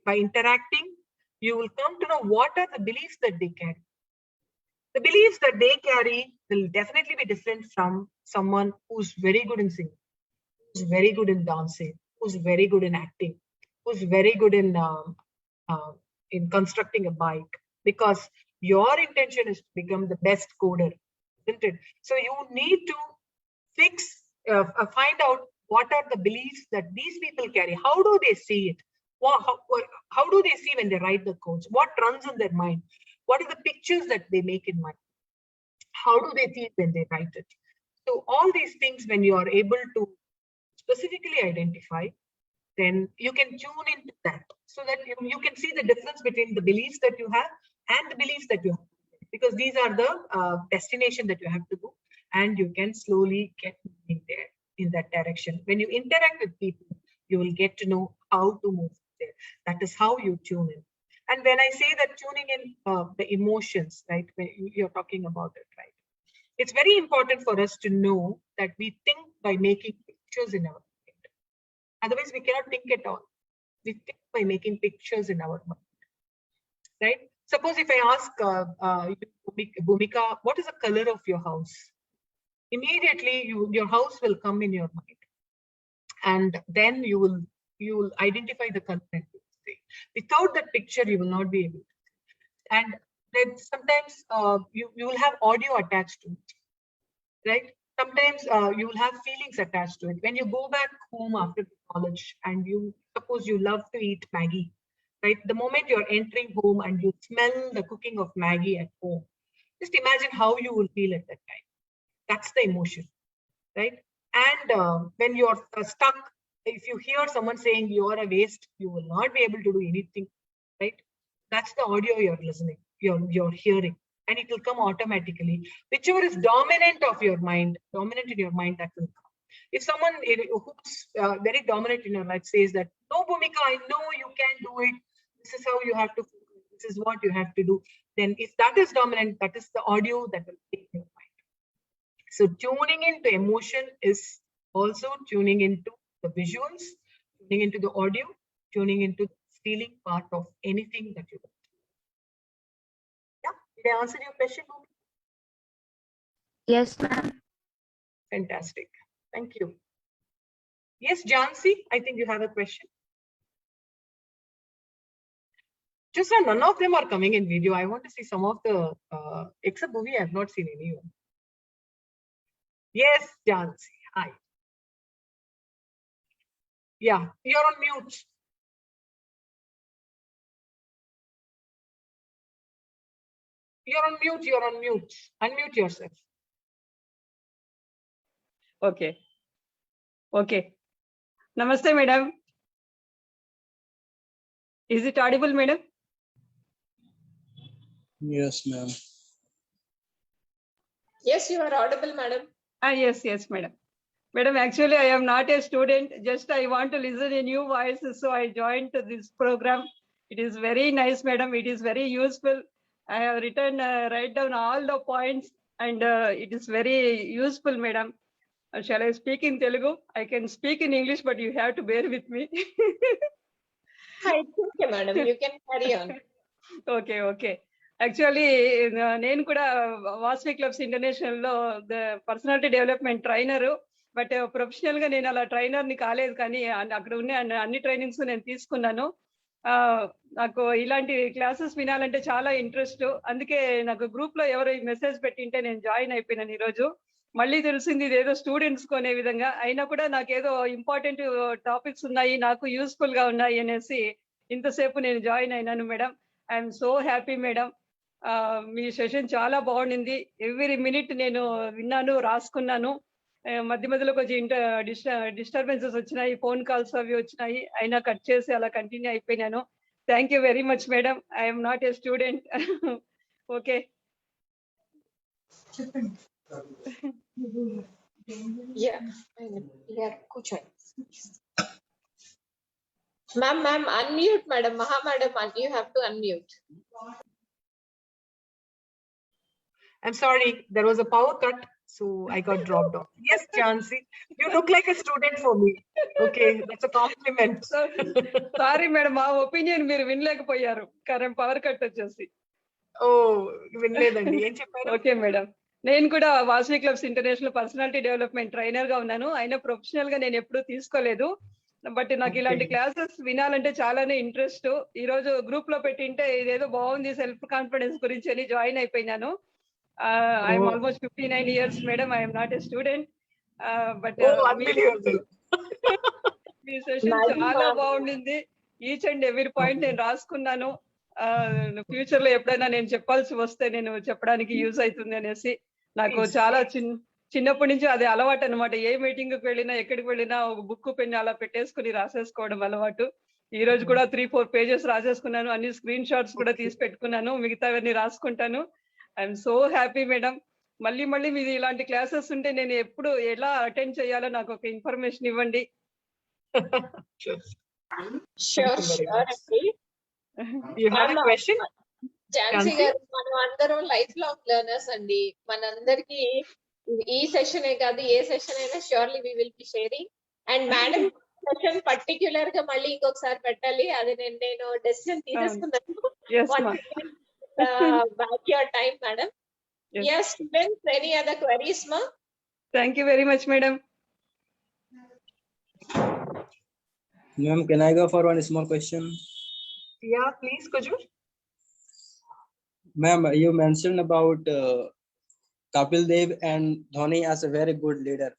By interacting, you will come to know what are the beliefs that they carry. The beliefs that they carry will definitely be different from someone who's very good in singing, who's very good in dancing, who's very good in acting, who's very good in constructing a bike, because your intention is to become the best coder, isn't it? So you need to find out what are the beliefs that these people carry. How do they see it? How do they see when they write the codes? What runs in their mind? What are the pictures that they make in mind? How do they feel when they write it? So all these things, when you are able to specifically identify, then you can tune into that, so that you can see the difference between the beliefs that you have and the beliefs that you have, because these are the destination that you have to go, and you can slowly get moving there in that direction. When you interact with people, you will get to know how to move there. That is how you tune in. And when I say that tuning in the emotions, right, when you're talking about it, right, it's very important for us to know that we think by making pictures in our mind. Otherwise, we cannot think at all. We think by making pictures in our mind. right? Suppose if I ask Bhumika, what is the color of your house? Immediately your house will come in your mind, and then you will identify the color and you will say. Without that picture, you will not be able to. And then sometimes you will have audio attached to it, right? Sometimes you will have feelings attached to it. When you go back home after college and you suppose you love to eat Maggie, right? The moment you're entering home and you smell the cooking of Maggie at home, just imagine how you will feel at that time. That's the emotion, right? And when you're stuck, if you hear someone saying you're a waste, you will not be able to do anything, right? That's the audio you're listening, you're hearing, and it will come automatically. Whichever is dominant in your mind, that will come. If someone who's very dominant in your life says that, no, Bhumika, I know you can do it. This is how you have to focus. This is what you have to do. Then if that is dominant, that is the audio that will take your mind. So tuning into emotion is also tuning into the visuals, tuning into the audio, tuning into the feeling part of anything that you do. Yeah, did I answer your question, Bhumi? Yes, ma'am. Fantastic. Thank you. Yes, Jansi, I think you have a question. Just none of them are coming in video. I want to see some of the, except Bhumi, I have not seen anyone. Yes, Jansi, hi. Yeah, you're on mute. You're on mute, you're on mute. Unmute yourself. Okay. Okay. Namaste, madam. Is it audible, madam? Yes, ma'am. Yes, you are audible, madam. Yes, madam. Madam, actually, I am not a student. Just I want to listen a new voice, so I joined to this program. It is very nice, madam. It is very useful. I have written, write down all the points, and it is very useful, madam. Shall I speak in Telugu? I can speak in English, but you have to bear with me. Hi, okay, madam. You can carry on. Okay. Actually, నేను కూడా Vasavi clubs international లో personality development trainer, but professional గా నేను అలా trainer ని కాలేదు, కానీ అక్కడ ఉన్న అన్ని ట్రైనింగ్స్ నేను తీసుకున్నాను. నాకు ఇలాంటి క్లాసెస్ వినాలంటే చాలా ఇంట్రెస్ట్. అందుకే నాకు గ్రూప్ లో ఎవరు మెసేజ్ పెట్టింటే నేను జాయిన్ అయిపోయినాను. ఈ రోజు మళ్ళీ తెలిసింది ఇదేదో స్టూడెంట్స్ కొనే విధంగా అయినా కూడా నాకేదో ఇంపార్టెంట్ టాపిక్స్ ఉన్నాయి, నాకు యూస్ఫుల్ గా ఉన్నాయి అనేసి ఇంతసేపు నేను జాయిన్ అయినాను madam. I'm so happy madam. Me session చాలా బాగుండింది. ఎవ్రీ మినిట్ నేను విన్నాను, రాసుకున్నాను. మధ్య మధ్యలో కొంచెం డిస్టర్బెన్సెస్ వచ్చినాయి, ఫోన్ కాల్స్ అవి వచ్చినాయి, అయినా కట్ చేసి అలా కంటిన్యూ అయిపోయినాను. Thank you very much madam. I'm not a student. Okay. Ma'am, unmute, madam. Madam, you have to unmute. I'm sorry, there was a power cut, so I got dropped off. Yes, Jansi, you look like a student for me. Okay, that's a compliment. Sorry madam, మా opinion మీరు వినలేకపోయారు, current power cut వచ్చేసి. ఓ, వినలేదండి, ఏం చెప్పారు? Okay madam, నేను కూడా Vasavi clubs international personality development trainer గా ఉన్నాను. అయినా ప్రొఫెషనల్ గా నేను ఎప్పుడూ తీసుకోలేదు, బట్ నాకు ఇలాంటి క్లాసెస్ వినాలంటే చాలానే ఇంట్రెస్ట్. ఈ రోజు గ్రూప్ లో పెట్టింటే ఇదేదో బాగుంది, సెల్ఫ్ కాన్ఫిడెన్స్ గురించి అని జాయిన్ అయిపోయినాను. I'm almost 59 years madam. I'm not a student, but మీ సెషన్ చాలా బాగుండింది. ఈచ్ అండ్ ఎవ్రీ పాయింట్ నేను రాసుకున్నాను. ఫ్యూచర్ లో ఎప్పుడైనా నేను చెప్పాల్సి వస్తే నేను చెప్పడానికి యూజ్ అవుతుంది అనేసి. నాకు చాలా చిన్నప్పటి నుంచి అదే అలవాటు అనమాట. ఏ మీటింగ్ కి వెళ్ళినా, ఎక్కడికి వెళ్ళినా ఒక బుక్ పెన్ అలా పెట్టేసుకుని రాసేసుకోవడం అలవాటు. ఈ రోజు కూడా 3-4 pages రాసేసుకున్నాను. అన్ని స్క్రీన్ షాట్స్ కూడా తీసి పెట్టుకున్నాను. మిగతావన్నీ రాసుకుంటాను. I'm so happy madam. మళ్ళీ మీది ఇలాంటి క్లాసెస్ ఉంటే నేను ఎప్పుడు ఎలా అటెండ్ చేయాలో నాకు ఒక ఇన్ఫర్మేషన్ ఇవ్వండి. ఝాన్సీ గారు, మనం అందరం లైఫ్ లాంగ్ లెర్నర్స్ అండి. మనందరికి ఈ సెషన్ కాదు, ఏ సెషన్ అయినా surely we will be sharing. And madam session particular గా మళ్ళీ ఇంకొకసారి పెట్టాలి. అది నేను డెసిషన్ తీసేసుకున్నాను. Yes, Once ma'am. again, back your time, madam. Yes. Yes, students, any other queries, ma? Thank you very much, madam. Ma'am, can I go for one small question? Yeah, please, Kujur. Ma'am, you mentioned about Kapil Dev and Dhoni as a very good leader.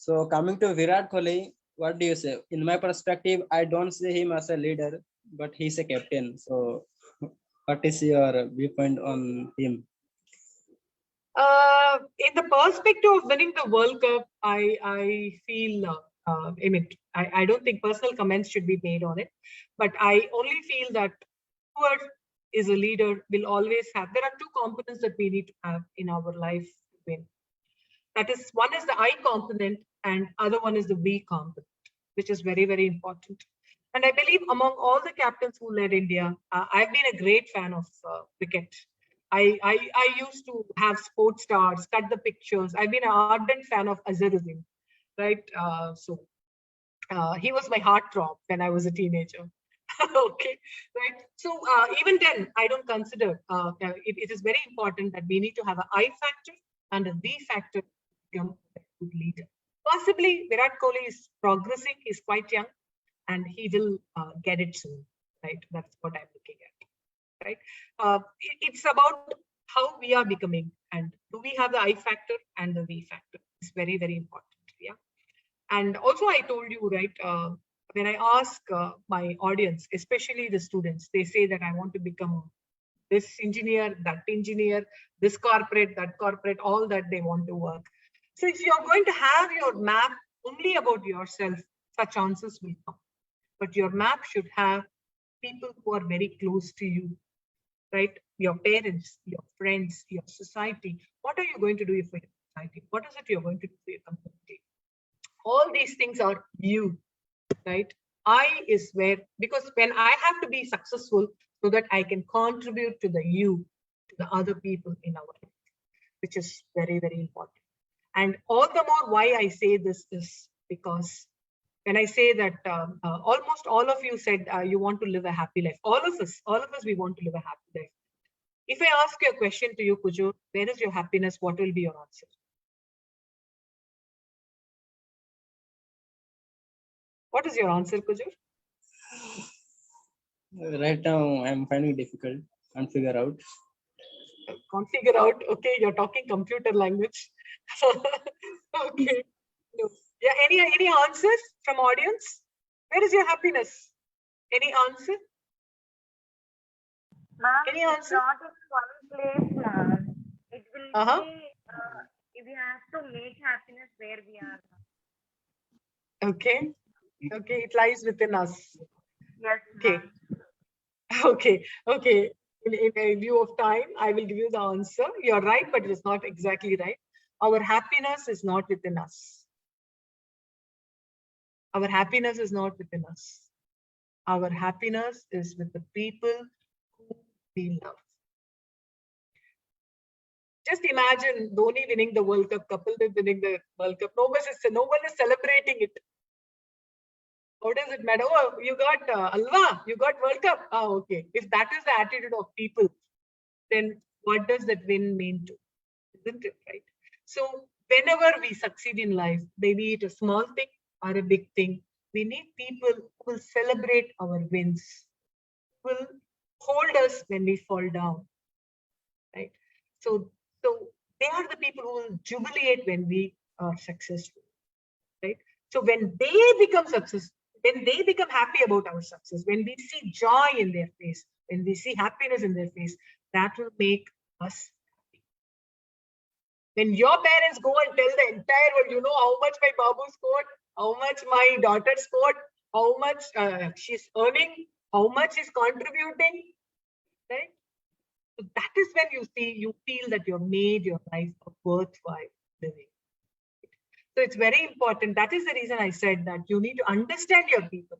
So coming to Virat Kohli, what do you say? In my perspective, I don't see him as a leader, but he's a captain. So what is your viewpoint on him? In the perspective of winning the World Cup, I feel, I mean, I don't think personal comments should be made on it, but I only feel that whoever is a leader will always have, there are two components that we need to have in our life to win. That is, one is the I component and other one is the we component, which is very, very important. And I believe among all the captains who led India, I've been a great fan of cricket. I used to have sports stars, cut the pictures. I've been an ardent fan of Azharuddin, right? He was my heartthrob when I was a teenager. Okay, right? So even then, I don't consider, it is very important that we need to have an I factor and a V factor to become a good leader. Possibly Virat Kohli is progressing, he's quite young, and he will get it soon, right? That's what I'm looking at. Right? It's about how we are becoming, and do we have the I factor and the V factor? It's very, very important. Yeah. And also, I told you, right, when I ask my audience, especially the students, they say that I want to become this engineer, that engineer, this corporate, that corporate, all that they want to work. So if you're going to have your map only about yourself, such answers will come. But your map should have people who are very close to you, right? Your parents, your friends, your society. What are you going to do for your society? What is it you're going to do for your community? All these things are you, right? I is where, because when I have to be successful so that I can contribute to the you, to the other people in our life, which is very, very important. And all the more why I say this is because when I say that almost all of you said you want to live a happy life. All of us, we want to live a happy life. If I ask you a question to you, Kujur, where is your happiness? What will be your answer? What is your answer, Kujur? Right now, I'm finding it difficult and figure out. Can't figure out. Okay, you're talking computer language. Okay. No. Yeah. Any answers from audience? Where is your happiness? Any answer? Ma'am, Any it's answer? not in one place, ma'am. It will Uh-huh. be, we have to make happiness where we are. Okay. Okay, it lies within us. Yes, Okay. ma'am. Okay. In view of time, I will give you the answer. You're right, but it is not exactly right. Our happiness is not within us. Our happiness is not within us. Our happiness is with the people who we love. Just imagine Dhoni winning the World Cup, Kapil Dev winning the World Cup. No one is celebrating it. How does it matter? Oh, you got Alva, you got World Cup. Ah, okay. If that is the attitude of people, then what does that win mean to? Isn't it right? So whenever we succeed in life, be it a small thing or a big thing, we need people who will celebrate our wins, will hold us when we fall down, right? So they are the people who will jubilate when we are successful, right? So when they become successful, when they become happy about our success, when we see joy in their face, when we see happiness in their face, that will make us happy. When your parents go and tell the entire world, you know how much my babu scored, how much my daughter scored, how much she's earning, how much she's contributing, right? So that is when you feel that you've made your life a worthwhile living. So it's very important. That is the reason I said that you need to understand your people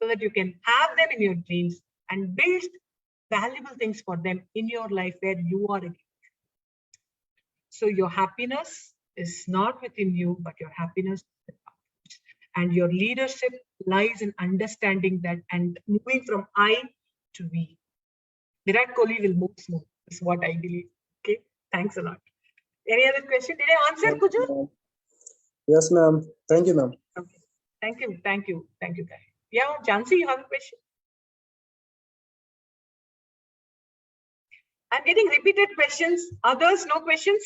so that you can have them in your dreams and build valuable things for them in your life where you are. So your happiness is not within you, but your happiness is within others. And your leadership lies in understanding that and moving from I to we. Virat Kohli will move smooth, is what I believe. Okay, thanks a lot. Any other question? Did I answer, Kujal? Yes, ma'am. Thank you, ma'am. Okay. Thank you. Thank you. Thank you, guys. Yeah, Jansi, you have a question? I'm getting repeated questions. Others, no questions?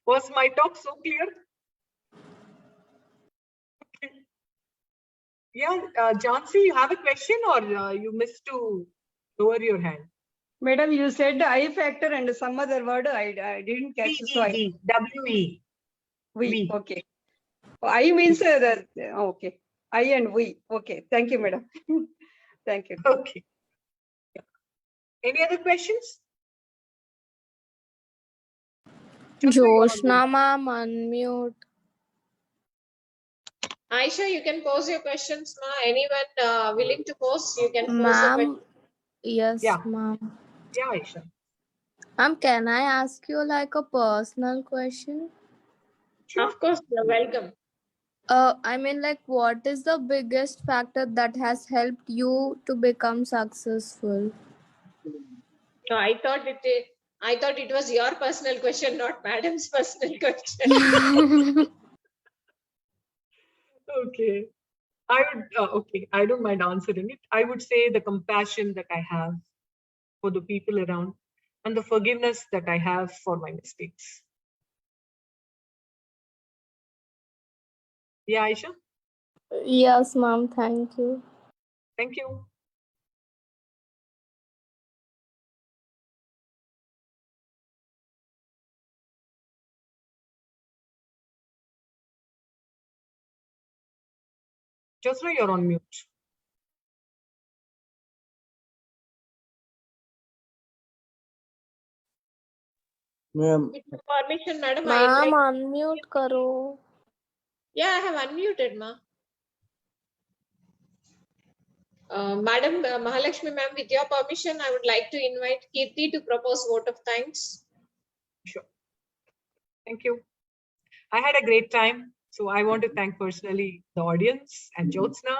Was my talk so clear? Okay. Yeah, Jansi, you have a question or you missed to lower your hand? Madam, you said I factor and some other word I didn't catch. So W-E. We. Okay. I means that. Okay. I and we. Okay. Thank you, madam. Thank you. Okay. Any other questions? Joshna ma'am, unmute. Aisha, you can pose your questions, ma. Anyone willing to pose, you can pose a Ma'am, question. yes, Yeah. ma'am. Yeah, Aisha. Ma'am, can I ask you like a personal question? Sure. Of course, you're welcome. I mean, like, what is the biggest factor that has helped you to become successful? No, I thought it was your personal question, not madam's personal question. Okay. I would, okay, I don't mind answering it. I would say the compassion that I have for the people around and the forgiveness that I have for my mistakes. Yeah, Aisha? Yes, ma'am. Thank you. Thank you. Josna, you're on mute. Ma'am, With your permission, madam, Ma'am, I'd like... unmute karo. Yeah, I have unmuted, ma. Madam Mahalakshmi ma'am, with your permission, I would like to invite Kirti to propose vote of thanks. Sure. Thank you. I had a great time. So I want to thank personally the audience and Jyotsna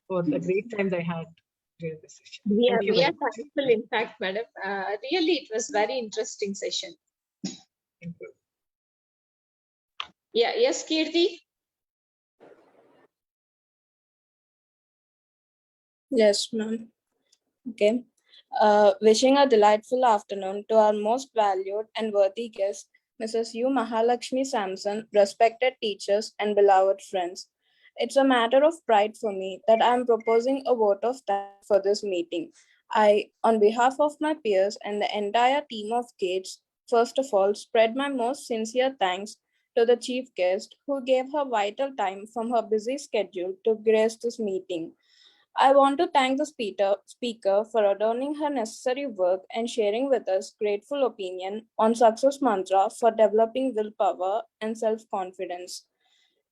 for the great times I had during this session. We Thank you are very much. thankful, in fact, madam. Really, it was very interesting session. Thank you. Yeah, yes, Kirti. Yes, ma'am. Okay. Wishing a delightful afternoon to our most valued and worthy guest, Mrs. U. Mahalakshmi Samson, respected teachers and beloved friends. It's a matter of pride for me that I am proposing a vote of thanks for this meeting. I, on behalf of my peers and the entire team of Gates, first of all, spread my most sincere thanks to the chief guest who gave her vital time from her busy schedule to grace this meeting. I want to thank the speaker for adorning her necessary work and sharing with us grateful opinion on success mantra for developing willpower and self-confidence.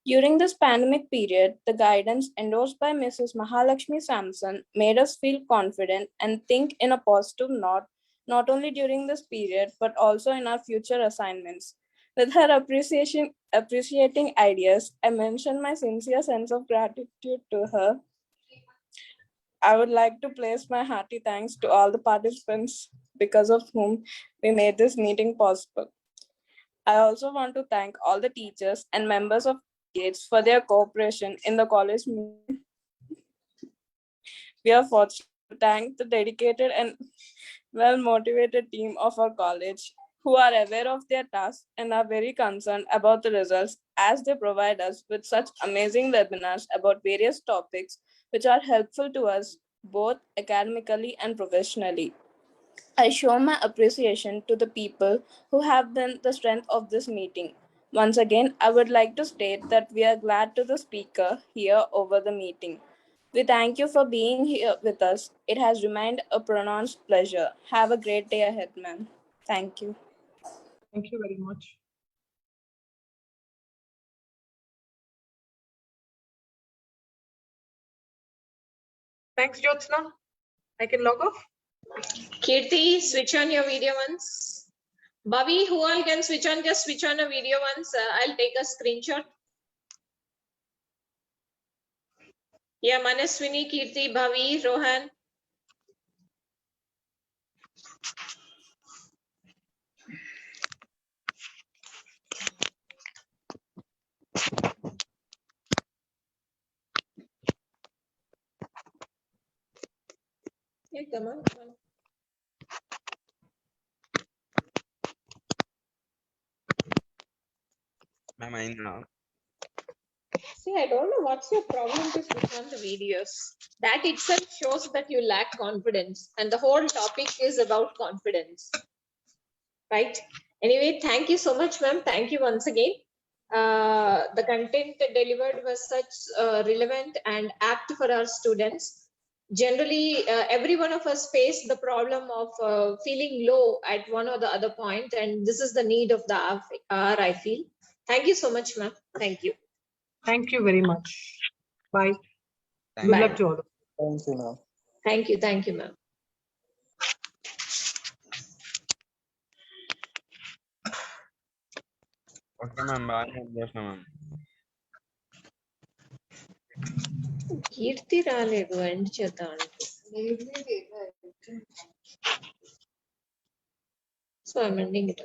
During this pandemic period, the guidance endorsed by Mrs. Mahalakshmi Samson made us feel confident and think in a positive note, not only during this period, but also in our future assignments. With her appreciating ideas, I mentioned my sincere sense of gratitude to her. I would like to place my hearty thanks to all the participants because of whom we made this meeting possible. I also want to thank all the teachers and members of Gates for their cooperation in the college meeting. We are fortunate to thank the dedicated and well-motivated team of our college who are aware of their tasks and are very concerned about the results as they provide us with such amazing webinars about various topics which are helpful to us both academically and professionally. I show my appreciation to the people who have been the strength of this meeting. Once again, I would like to state that we are glad to the speaker here over the meeting. We thank you for being here with us. It has remained a pronounced pleasure. Have a great day ahead, ma'am. Thank you. Thank you very much. Thanks, Jyotsna. I can log off. Kirti, switch on your video once. Bhavi, who all can switch on? Just switch on a video once. I'll take a screenshot. Yeah, Manaswini, Kirti, Bhavi, Rohan. Yeah, come on, come on. Ma'am, I know. See, I don't know what's your problem to switch on the videos. That itself shows that you lack confidence, and the whole topic is about confidence, right? Anyway, thank you so much, ma'am. Thank you once again. The content delivered was such relevant and apt for our students. Generally, every one of us face the problem of feeling low at one or the other point, and this is the need of the hour, I feel. Thank you so much, ma'am. Thank you. Thank you very much. Bye. Thank Good Bye. luck to all of you. Thank you, ma'am. Thank you, ma'am. Okay, ma'am. Bye. Yes, ma'am. కీర్తి రాలేదు end చేద్దాం so I'm ending it